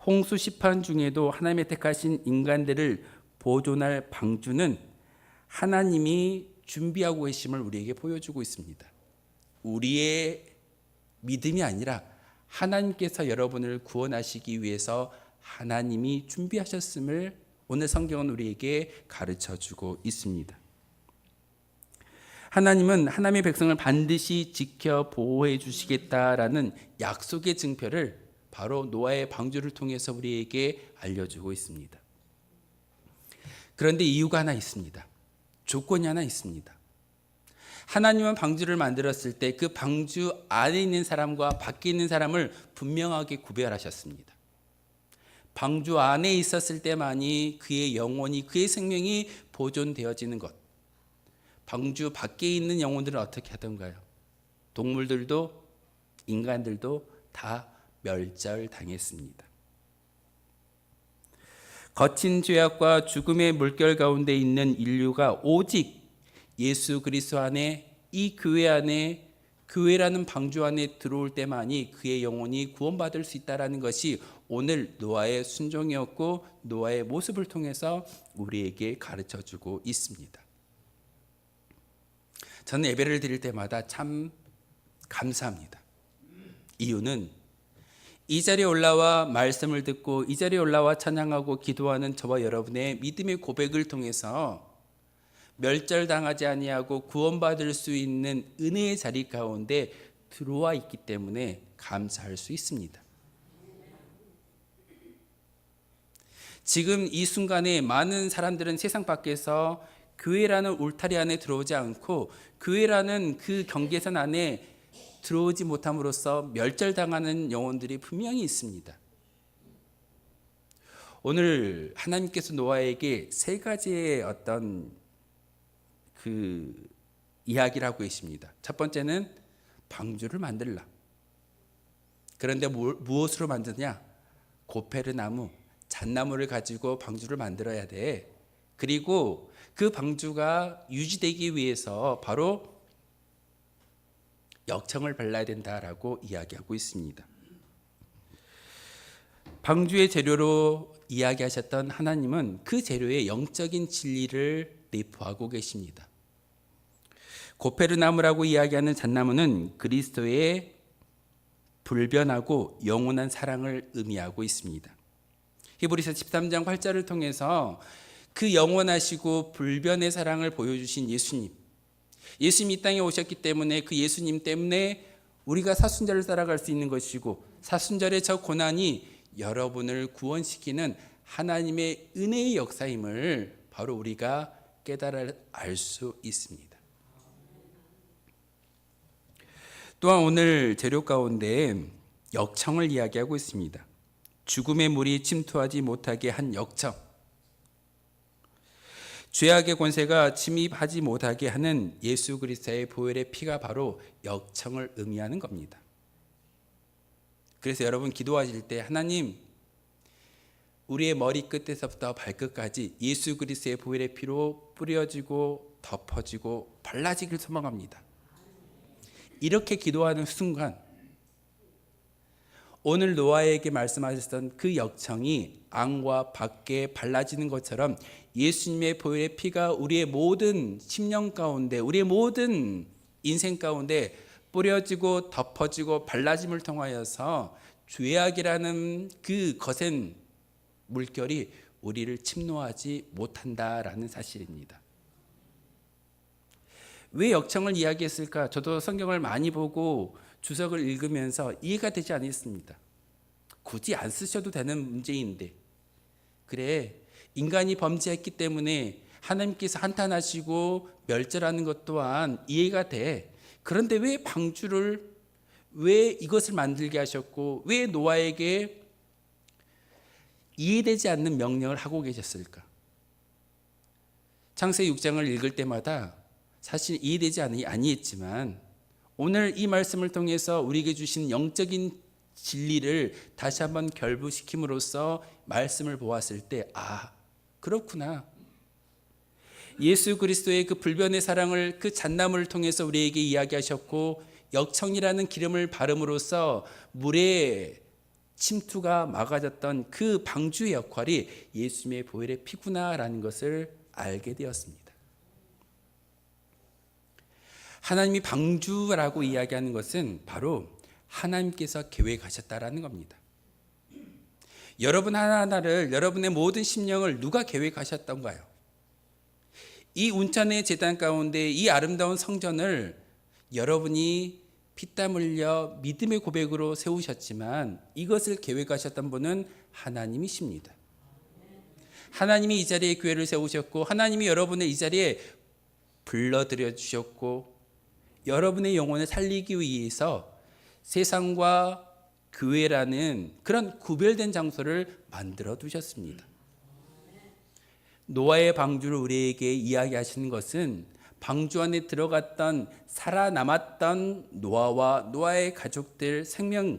홍수 시판 중에도 하나님의 택하신 인간들을 보존할 방주는 하나님이 준비하고 계심을 우리에게 보여주고 있습니다. 우리의 믿음이 아니라 하나님께서 여러분을 구원하시기 위해서 하나님이 준비하셨음을 오늘 성경은 우리에게 가르쳐주고 있습니다. 하나님은 하나님의 백성을 반드시 지켜 보호해 주시겠다라는 약속의 증표를 바로 노아의 방주를 통해서 우리에게 알려주고 있습니다. 그런데 이유가 하나 있습니다. 조건이 하나 있습니다. 하나님은 방주를 만들었을 때 그 방주 안에 있는 사람과 밖에 있는 사람을 분명하게 구별하셨습니다. 방주 안에 있었을 때만이 그의 영혼이, 그의 생명이 보존되어지는 것. 방주 밖에 있는 영혼들은 어떻게 하던가요? 동물들도 인간들도 다 멸절당했습니다. 거친 죄악과 죽음의 물결 가운데 있는 인류가 오직 예수 그리스도 안에, 이 교회 안에 교회라는 방주 안에 들어올 때만이 그의 영혼이 구원받을 수 있다라는 것이 오늘 노아의 순종이었고 노아의 모습을 통해서 우리에게 가르쳐주고 있습니다. 저는 예배를 드릴 때마다 참 감사합니다. 이유는 이 자리에 올라와 말씀을 듣고 이 자리에 올라와 찬양하고 기도하는 저와 여러분의 믿음의 고백을 통해서 멸절당하지 아니하고 구원받을 수 있는 은혜의 자리 가운데 들어와 있기 때문에 감사할 수 있습니다. 지금 이 순간에 많은 사람들은 세상 밖에서 교회라는 울타리 안에 들어오지 않고 교회라는 그 경계선 안에 들어오지 못함으로써 멸절당하는 영혼들이 분명히 있습니다. 오늘 하나님께서 노아에게 세 가지의 어떤 이야기를 하고 계십니다. 첫 번째는 방주를 만들라. 그런데 무엇으로 만드냐? 고페르 나무, 잣나무를 가지고 방주를 만들어야 돼. 그리고 그 방주가 유지되기 위해서 바로 역청을 발라야 된다라고 이야기하고 있습니다. 방주의 재료로 이야기하셨던 하나님은 그 재료의 영적인 진리를 내포하고 계십니다. 고페르나무라고 이야기하는 잣나무는 그리스도의 불변하고 영원한 사랑을 의미하고 있습니다. 히브리서 13장 8절을 통해서 그 영원하시고 불변의 사랑을 보여주신 예수님, 예수님이 이 땅에 오셨기 때문에 그 예수님 때문에 우리가 사순절을 따라갈 수 있는 것이고 사순절의 저 고난이 여러분을 구원시키는 하나님의 은혜의 역사임을 바로 우리가 깨달아 알 수 있습니다. 또한 오늘 재료 가운데 역청을 이야기하고 있습니다. 죽음의 물이 침투하지 못하게 한 역청, 죄악의 권세가 침입하지 못하게 하는 예수 그리스도의 보혈의 피가 바로 역청을 의미하는 겁니다. 그래서 여러분 기도하실 때 하나님, 우리의 머리끝에서부터 발끝까지 예수 그리스도의 보혈의 피로 뿌려지고 덮어지고 발라지길 소망합니다. 이렇게 기도하는 순간 오늘 노아에게 말씀하셨던 그 역청이 안과 밖에 발라지는 것처럼 예수님의 보혈의 피가 우리의 모든 심령 가운데, 우리의 모든 인생 가운데 뿌려지고 덮어지고 발라짐을 통하여서 죄악이라는 그 거센 물결이 우리를 침노하지 못한다라는 사실입니다. 왜 역청을 이야기했을까? 저도 성경을 많이 보고 주석을 읽으면서 이해가 되지 않았습니다. 굳이 안 쓰셔도 되는 문제인데, 그래, 인간이 범죄했기 때문에 하나님께서 한탄하시고 멸절하는 것 또한 이해가 돼. 그런데 왜 이것을 만들게 하셨고 왜 노아에게 이해되지 않는 명령을 하고 계셨을까? 창세기 6장을 읽을 때마다 사실 이해되지 아니했지만 오늘 이 말씀을 통해서 우리에게 주신 영적인 진리를 다시 한번 결부시킴으로써 말씀을 보았을 때, 아, 그렇구나. 예수 그리스도의 그 불변의 사랑을 그 잣나무를 통해서 우리에게 이야기하셨고 역청이라는 기름을 바름으로써 물의 침투가 막아졌던 그 방주의 역할이 예수님의 보혈의 피구나라는 것을 알게 되었습니다. 하나님이 방주라고 이야기하는 것은 바로 하나님께서 계획하셨다라는 겁니다. 여러분 하나하나를, 여러분의 모든 심령을 누가 계획하셨던가요? 이 운천의 제단 가운데 이 아름다운 성전을 여러분이 피땀 흘려 믿음의 고백으로 세우셨지만 이것을 계획하셨던 분은 하나님이십니다. 하나님이 이 자리에 교회를 세우셨고 하나님이 여러분을 이 자리에 불러들여 주셨고 여러분의 영혼을 살리기 위해서 세상과 교회라는 그런 구별된 장소를 만들어 두셨습니다. 노아의 방주를 우리에게 이야기하시는 것은 방주 안에 들어갔던 살아남았던 노아와 노아의 가족들, 생명,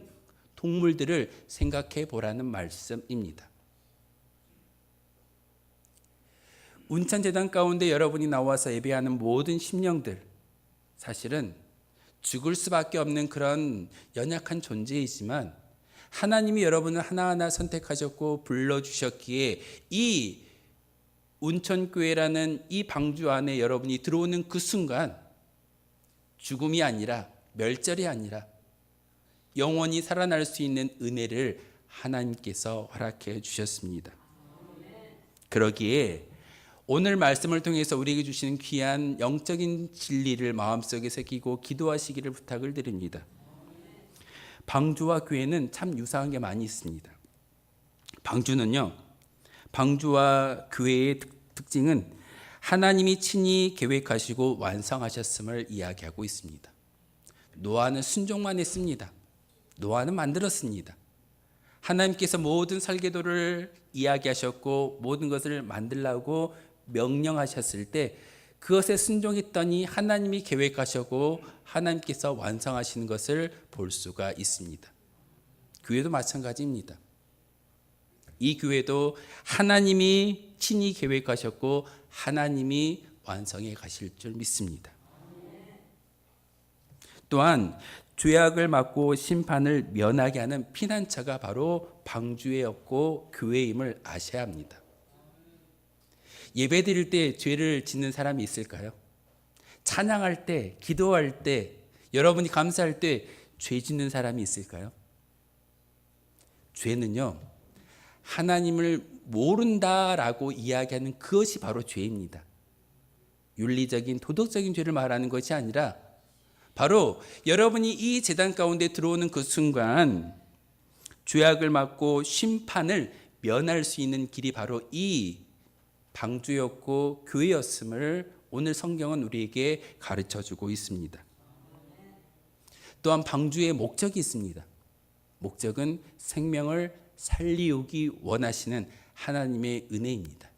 동물들을 생각해 보라는 말씀입니다. 운천재단 가운데 여러분이 나와서 예배하는 모든 심령들, 사실은 죽을 수밖에 없는 그런 연약한 존재이지만 하나님이 여러분을 하나하나 선택하셨고 불러주셨기에 이 운천교회라는 이 방주 안에 여러분이 들어오는 그 순간 죽음이 아니라 멸절이 아니라 영원히 살아날 수 있는 은혜를 하나님께서 허락해 주셨습니다. 그러기에 오늘 말씀을 통해서 우리에게 주시는 귀한 영적인 진리를 마음속에 새기고 기도하시기를 부탁을 드립니다. 방주와 교회는 참 유사한 게 많이 있습니다. 방주는요, 방주와 교회의 특징은 하나님이 친히 계획하시고 완성하셨음을 이야기하고 있습니다. 노아는 순종만 했습니다. 노아는 만들었습니다. 하나님께서 모든 설계도를 이야기하셨고 모든 것을 만들라고 명령하셨을 때 그것에 순종했더니 하나님이 계획하셨고 하나님께서 완성하시는 것을 볼 수가 있습니다. 교회도 마찬가지입니다. 이 교회도 하나님이 친히 계획하셨고 하나님이 완성해 가실 줄 믿습니다. 또한 죄악을 막고 심판을 면하게 하는 피난처가 바로 방주회였고 교회임을 아셔야 합니다. 예배 드릴 때 죄를 짓는 사람이 있을까요? 찬양할 때, 기도할 때, 여러분이 감사할 때 죄 짓는 사람이 있을까요? 죄는요, 하나님을 모른다라고 이야기하는 그것이 바로 죄입니다. 윤리적인 도덕적인 죄를 말하는 것이 아니라 바로 여러분이 이 제단 가운데 들어오는 그 순간 죄악을 막고 심판을 면할 수 있는 길이 바로 이 방주였고 교회였음을 오늘 성경은 우리에게 가르쳐주고 있습니다. 또한 방주의 목적이 있습니다. 목적은 생명을 살리우기 원하시는 하나님의 은혜입니다.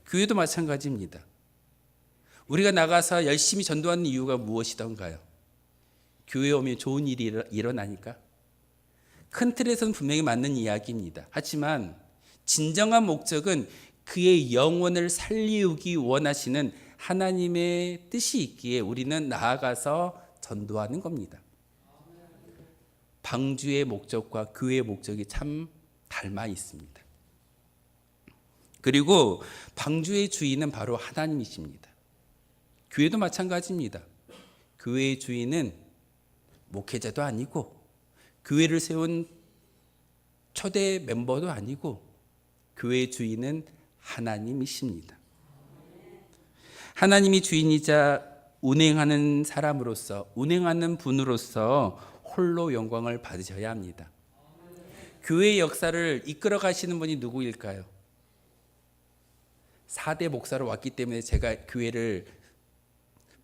교회도 마찬가지입니다. 우리가 나가서 열심히 전도하는 이유가 무엇이던가요? 교회에 오면 좋은 일이 일어나니까? 큰 틀에서는 분명히 맞는 이야기입니다. 하지만 진정한 목적은 그의 영혼을 살리우기 원하시는 하나님의 뜻이 있기에 우리는 나아가서 전도하는 겁니다. 방주의 목적과 교회의 목적이 참 닮아 있습니다. 그리고 방주의 주인은 바로 하나님이십니다. 교회도 마찬가지입니다. 교회의 주인은 목회자도 아니고 교회를 세운 초대 멤버도 아니고 교회의 주인은 하나님이십니다. 하나님이 주인이자 운행하는 사람으로서, 운행하는 분으로서 홀로 영광을 받으셔야 합니다. 교회의 역사를 이끌어 가시는 분이 누구일까요? 4대 목사로 왔기 때문에 제가 교회를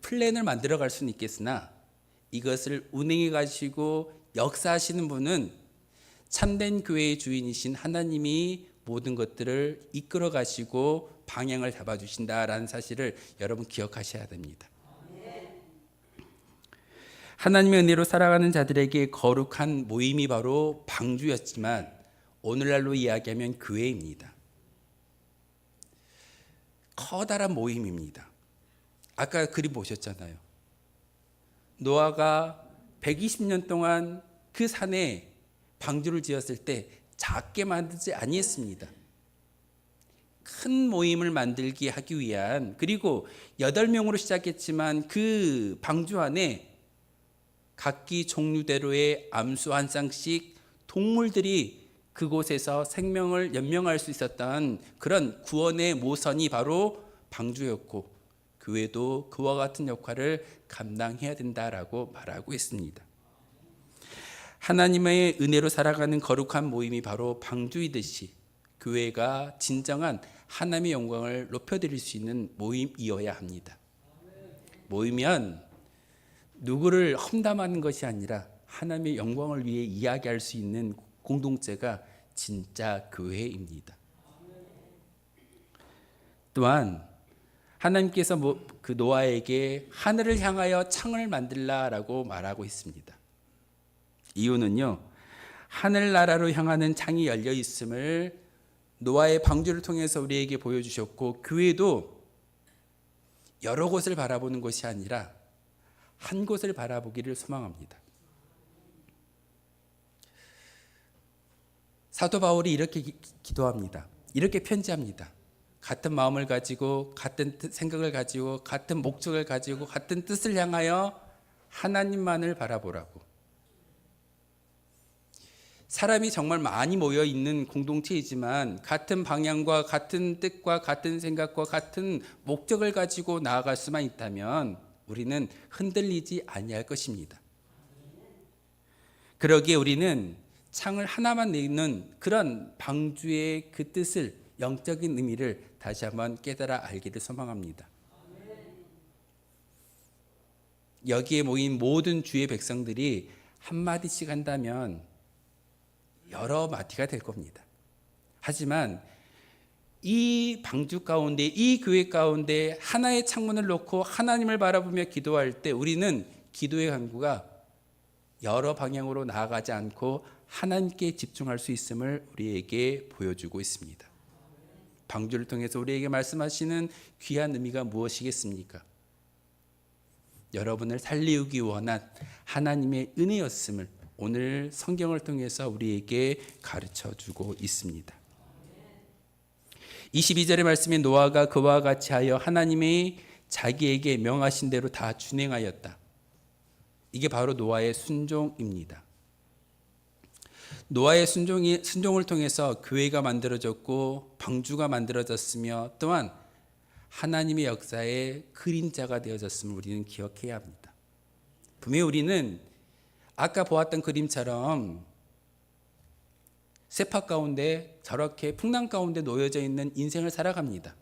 플랜을 만들어 갈 수는 있겠으나 이것을 운행해 가시고 역사하시는 분은 참된 교회의 주인이신 하나님이 모든 것들을 이끌어 가시고 방향을 잡아주신다라는 사실을 여러분 기억하셔야 됩니다. 하나님의 은혜로 살아가는 자들에게 거룩한 모임이 바로 방주였지만 오늘날로 이야기하면 교회입니다. 커다란 모임입니다. 아까 그림 보셨잖아요. 노아가 120년 동안 그 산에 방주를 지었을 때 작게 만들지 아니했습니다. 큰 모임을 만들기 하기 위한, 그리고 8명으로 시작했지만 그 방주 안에 각기 종류대로의 암수 한 쌍씩 동물들이 그곳에서 생명을 연명할 수 있었던 그런 구원의 모선이 바로 방주였고 교회도 그와 같은 역할을 감당해야 된다라고 말하고 있습니다. 하나님의 은혜로 살아가는 거룩한 모임이 바로 방주이듯이 교회가 진정한 하나님의 영광을 높여드릴 수 있는 모임이어야 합니다. 모이면 누구를 험담하는 것이 아니라 하나님의 영광을 위해 이야기할 수 있는 공동체가 진짜 교회입니다. 또한 하나님께서 그 노아에게 하늘을 향하여 창을 만들라라고 말하고 있습니다. 이유는요, 하늘나라로 향하는 창이 열려 있음을 노아의 방주를 통해서 우리에게 보여주셨고, 교회도 여러 곳을 바라보는 것이 아니라 한 곳을 바라보기를 소망합니다. 사도 바울이 이렇게 기도합니다. 이렇게 편지합니다. 같은 마음을 가지고 같은 생각을 가지고 같은 목적을 가지고 같은 뜻을 향하여 하나님만을 바라보라고. 사람이 정말 많이 모여 있는 공동체이지만 같은 방향과 같은 뜻과 같은 생각과 같은 목적을 가지고 나아갈 수만 있다면 우리는 흔들리지 아니할 것입니다. 그러기에 우리는 창을 하나만 내는 그런 방주의 그 뜻을, 영적인 의미를 다시 한번 깨달아 알기를 소망합니다. 여기에 모인 모든 주의 백성들이 한마디씩 한다면 여러 마디가 될 겁니다. 하지만 이 방주 가운데, 이 교회 가운데 하나의 창문을 놓고 하나님을 바라보며 기도할 때 우리는 기도의 간구가 여러 방향으로 나아가지 않고 하나님께 집중할 수 있음을 우리에게 보여주고 있습니다. 방주를 통해서 우리에게 말씀하시는 귀한 의미가 무엇이겠습니까? 여러분을 살리우기 원한 하나님의 은혜였음을 오늘 성경을 통해서 우리에게 가르쳐주고 있습니다. 22절의 말씀에 노아가 그와 같이 하여 하나님이 자기에게 명하신 대로 다 준행하였다. 이게 바로 노아의 순종입니다. 노아의 순종을 통해서 교회가 만들어졌고 방주가 만들어졌으며 또한 하나님의 역사의 그림자가 되어졌음을 우리는 기억해야 합니다. 분명히 우리는 아까 보았던 그림처럼 세파 가운데 저렇게 풍랑 가운데 놓여져 있는 인생을 살아갑니다.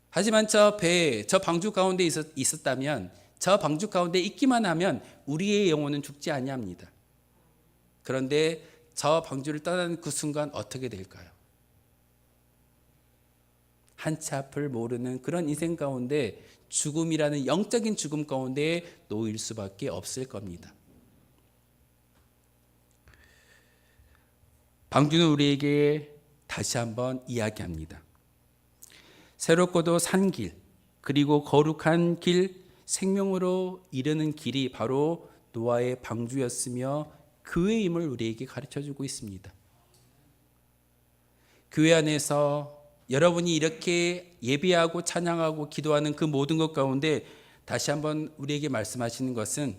하지만 저 배, 저 방주 가운데 있었다면, 저 방주 가운데 있기만 하면 우리의 영혼은 죽지 아니합니다. 그런데 저 방주를 떠나는 그 순간 어떻게 될까요? 한치 앞을 모르는 그런 인생 가운데 죽음이라는 영적인 죽음 가운데 놓일 수밖에 없을 겁니다. 방주는 우리에게 다시 한번 이야기합니다. 새롭고도 산 길, 그리고 거룩한 길, 생명으로 이르는 길이 바로 노아의 방주였으며 교회임을 우리에게 가르쳐주고 있습니다. 교회 안에서 여러분이 이렇게 예배하고 찬양하고 기도하는 그 모든 것 가운데 다시 한번 우리에게 말씀하시는 것은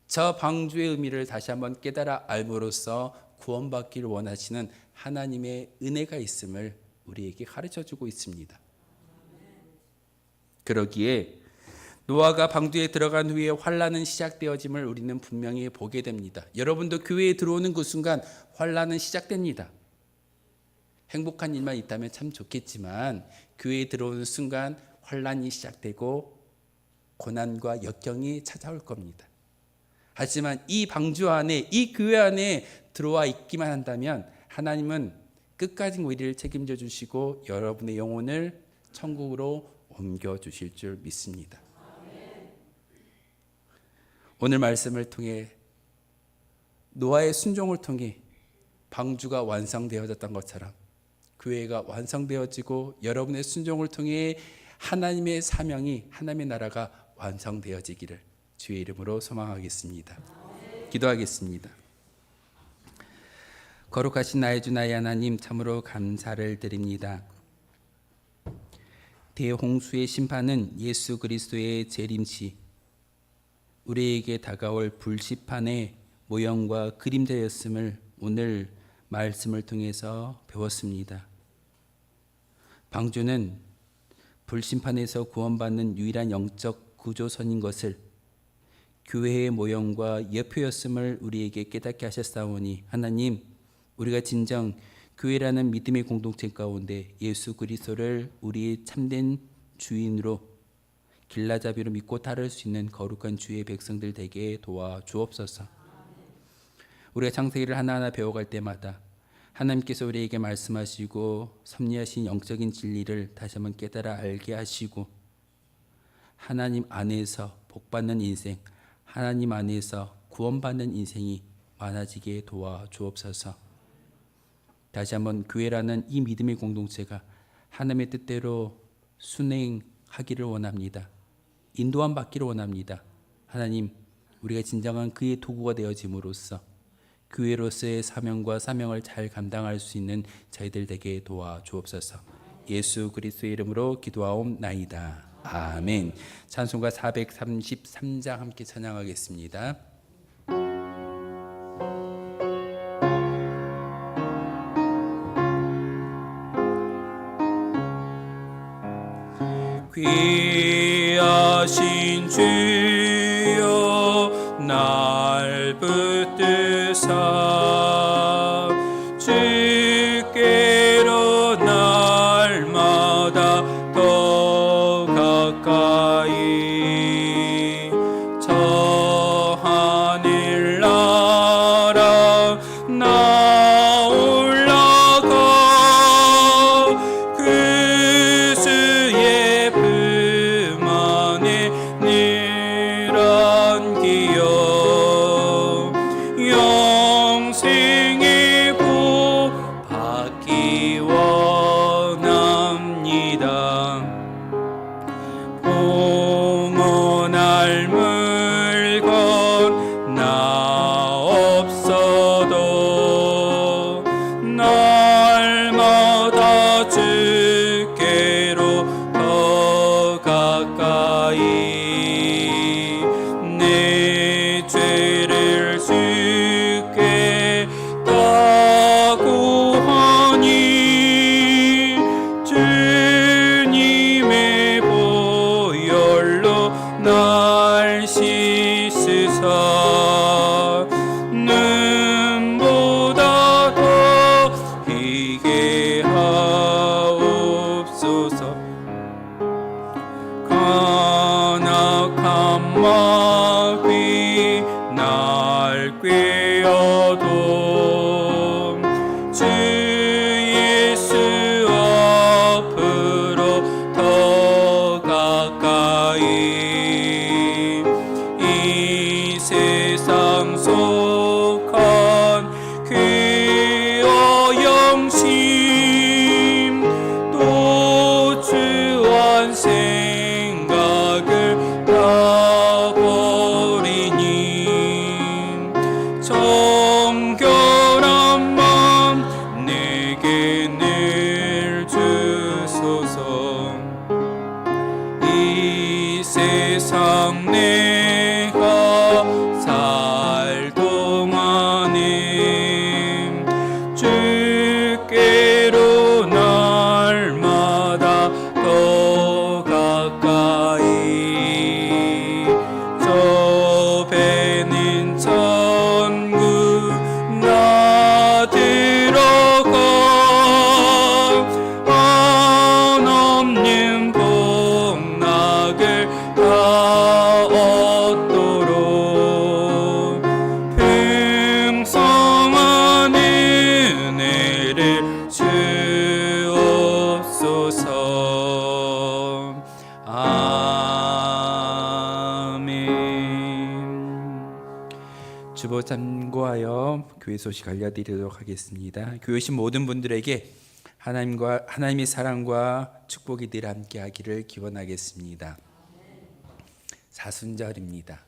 저 방주의 의미를 다시 한번 깨달아 알므로써 구원받기를 원하시는 하나님의 은혜가 있음을 우리에게 가르쳐주고 있습니다. 그러기에 노아가 방주에 들어간 후에 환난은 시작되어짐을 우리는 분명히 보게 됩니다. 여러분도 교회에 들어오는 그 순간 환난은 시작됩니다. 행복한 일만 있다면 참 좋겠지만 교회에 들어오는 순간 환난이 시작되고 고난과 역경이 찾아올 겁니다. 하지만 이 방주 안에, 이 교회 안에 들어와 있기만 한다면 하나님은 끝까지 우리를 책임져 주시고 여러분의 영혼을 천국으로 옮겨 주실 줄 믿습니다. 오늘 말씀을 통해 노아의 순종을 통해 방주가 완성되어졌던 것처럼 교회가 완성되어지고 여러분의 순종을 통해 하나님의 사명이, 하나님의 나라가 완성되어지기를 주의 이름으로 소망하겠습니다. 기도하겠습니다. 거룩하신 나의 주 나의 하나님, 참으로 감사를 드립니다. 대홍수의 심판은 예수 그리스도의 재림시 우리에게 다가올 불시판의 모형과 그림자였음을 오늘 말씀을 통해서 배웠습니다. 방주는 불심판에서 구원받는 유일한 영적 구조선인 것을 교회의 모형과 예표였음을 우리에게 깨닫게 하셨사오니 하나님, 우리가 진정 교회라는 믿음의 공동체 가운데 예수 그리스도를 우리의 참된 주인으로 길라잡이로 믿고 따를 수 있는 거룩한 주의 백성들 되게 도와주옵소서. 우리가 창세기를 하나하나 배워갈 때마다 하나님께서 우리에게 말씀하시고 섭리하신 영적인 진리를 다시 한번 깨달아 알게 하시고 하나님 안에서 복받는 인생, 하나님 안에서 구원받는 인생이 많아지게 도와주옵소서. 다시 한번 교회라는 이 믿음의 공동체가 하나님의 뜻대로 순행하기를 원합니다. 인도함 받기를 원합니다. 하나님, 우리가 진정한 그의 도구가 되어짐으로써 교회로서의 사명과 사명을 잘 감당할 수 있는 저희들 되게 도와주옵소서. 예수 그리스도의 이름으로 기도하옵나이다. 아멘. 찬송가 433장 함께 찬양하겠습니다. 귀하신 주여 날 붙드사 주께로 날마다 더 가까이 저 하늘 나라 나 올라가 그 주의 품 안에 늘 안기어 영생의 복 받기 원합니다. 봉헌할 물건 나 없어도 날마다 주께로 더 가까이 내 죄를 주께 다 구하니 주님의 보혈로 날 씻으사 눈보다 더 희게 하옵소서. 간악한 마귀 날 꾀어도 주 예수 앞으로 더 가까이 이 세상 속한 쾌어 영심 또 주한 생각을 다 버리니 정결한 마음 내게 늘 주소서. 이 세상 내가 살 동안에 주께로 날마다 더 가까이 저 배는 천국 나 들어가 한없는 복락을 다 얻도록 풍성한 은혜를 주옵소서. 아멘. 주보 참고하여 교회 소식 알려드리도록 하겠습니다. 교회 오신 모든 분들에게 하나님의 사랑과 축복이 늘 함께하기를 기원하겠습니다. 사순절입니다.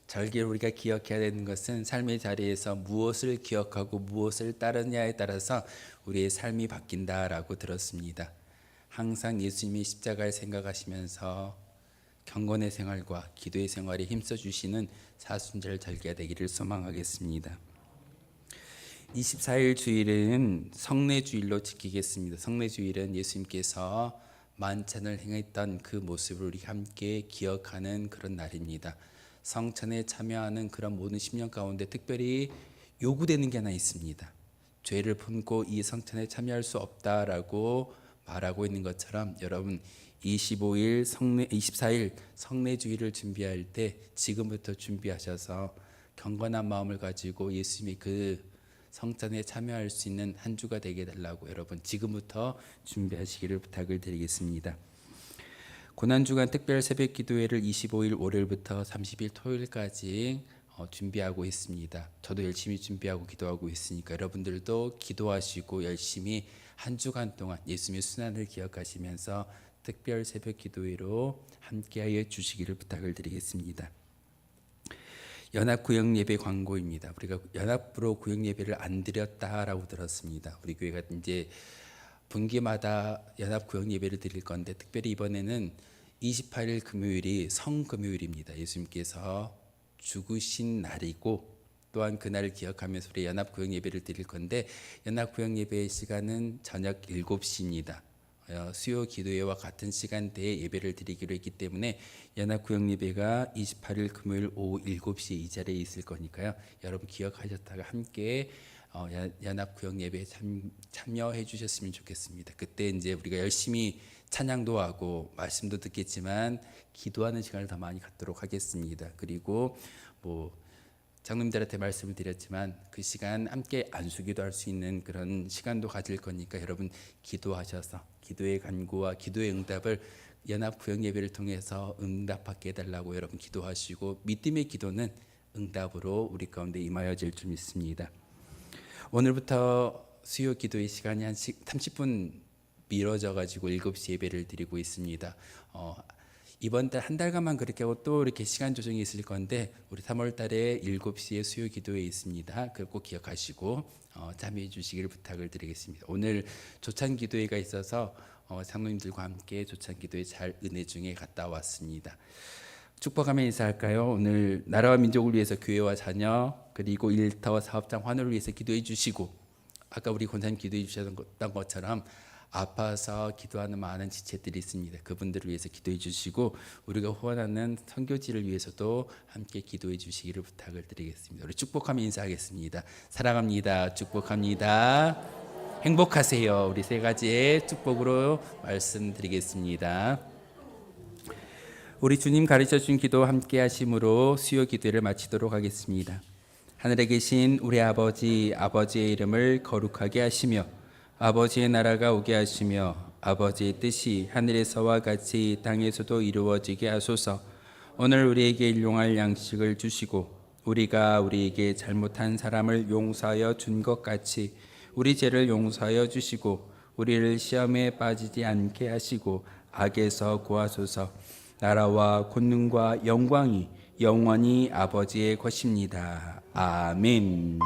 절기를 우리가 기억해야 되는 것은 삶의 자리에서 무엇을 기억하고 무엇을 따르냐에 따라서 우리의 삶이 바뀐다라고 들었습니다. 항상 예수님이 십자가를 생각하시면서 경건의 생활과 기도의 생활에 힘써 주시는 사순절 절기가 되기를 소망하겠습니다. 24일 주일은 성례주일로 지키겠습니다. 성례주일은 예수님께서 만찬을 행했던 그 모습을 우리 함께 기억하는 그런 날입니다. 성찬에 참여하는 그런 모든 심령 가운데 특별히 요구되는 게 하나 있습니다. 죄를 품고 이 성찬에 참여할 수 없다라고 말하고 있는 것처럼 여러분 24일 성례주일을 준비할 때 지금부터 준비하셔서 경건한 마음을 가지고 예수님이 그 성찬에 참여할 수 있는 한 주가 되게 달라고 여러분 지금부터 준비하시기를 부탁을 드리겠습니다. 고난주간 특별 새벽 기도회를 25일 월요일부터 30일 토요일까지 준비하고 있습니다. 저도 열심히 준비하고 기도하고 있으니까 여러분들도 기도하시고 열심히 한 주간 동안 예수님의 순환을 기억하시면서 특별 새벽 기도회로 함께하여 주시기를 부탁을 드리겠습니다. 연합 구역 예배 광고입니다. 우리가 연합으로 구역 예배를 안 드렸다라고 들었습니다. 우리 교회가 이제 분기마다 연합 구역 예배를 드릴 건데 특별히 이번에는 28일 금요일이 성금요일입니다. 예수님께서 죽으신 날이고 또한 그날을 기억하면서 우리 연합 구역 예배를 드릴 건데 연합 구역 예배의 시간은 저녁 7시입니다. 수요 기도회와 같은 시간대에 예배를 드리기로 했기 때문에 연합 구역 예배가 28일 금요일 오후 7시에 이 자리에 있을 거니까요. 여러분 기억하셨다가 함께 연합 구역 예배에 참여해 주셨으면 좋겠습니다. 그때 이제 우리가 열심히 찬양도 하고 말씀도 듣겠지만 기도하는 시간을 더 많이 갖도록 하겠습니다. 그리고 장로님들한테 말씀을 드렸지만 그 시간 함께 안수기도 할 수 있는 그런 시간도 가질 거니까 여러분 기도하셔서 기도의 간구와 기도의 응답을 연합 구역 예배를 통해서 응답받게 해달라고 여러분 기도하시고 믿음의 기도는 응답으로 우리 가운데 임하여질 줄 믿습니다. 오늘부터 수요 기도의 시간이 한 30분 미뤄져 가지고 7시 예배를 드리고 있습니다. 이번 달 한 달간만 그렇게 하고 또 이렇게 시간 조정이 있을 건데 우리 3월 달에 7시에 수요 기도회 있습니다. 그걸 꼭 기억하시고 참여해 주시기를 부탁을 드리겠습니다. 오늘 조찬 기도회가 있어서 장로님들과 함께 조찬 기도회 잘 은혜 중에 갔다 왔습니다. 축복하며 인사할까요? 오늘 나라와 민족을 위해서 교회와 자녀 그리고 일터 사업장 환호를 위해서 기도해 주시고 아까 우리 권사님 기도해 주셨던 것처럼 아파서 기도하는 많은 지체들이 있습니다. 그분들을 위해서 기도해 주시고 우리가 후원하는 선교지를 위해서도 함께 기도해 주시기를 부탁을 드리겠습니다. 우리 축복하며 인사하겠습니다. 사랑합니다. 축복합니다. 행복하세요. 우리 세 가지의 축복으로 말씀드리겠습니다. 우리 주님 가르쳐 주신 기도 함께 하심으로 수요 기도를 마치도록 하겠습니다. 하늘에 계신 우리 아버지의 이름을 거룩하게 하시며 아버지의 나라가 오게 하시며 아버지의 뜻이 하늘에서와 같이 땅에서도 이루어지게 하소서. 오늘 우리에게 일용할 양식을 주시고 우리가 우리에게 잘못한 사람을 용서하여 준 것 같이 우리 죄를 용서하여 주시고 우리를 시험에 빠지지 않게 하시고 악에서 구하소서. 나라와 권능과 영광이 영원히 아버지의 것입니다. 아멘.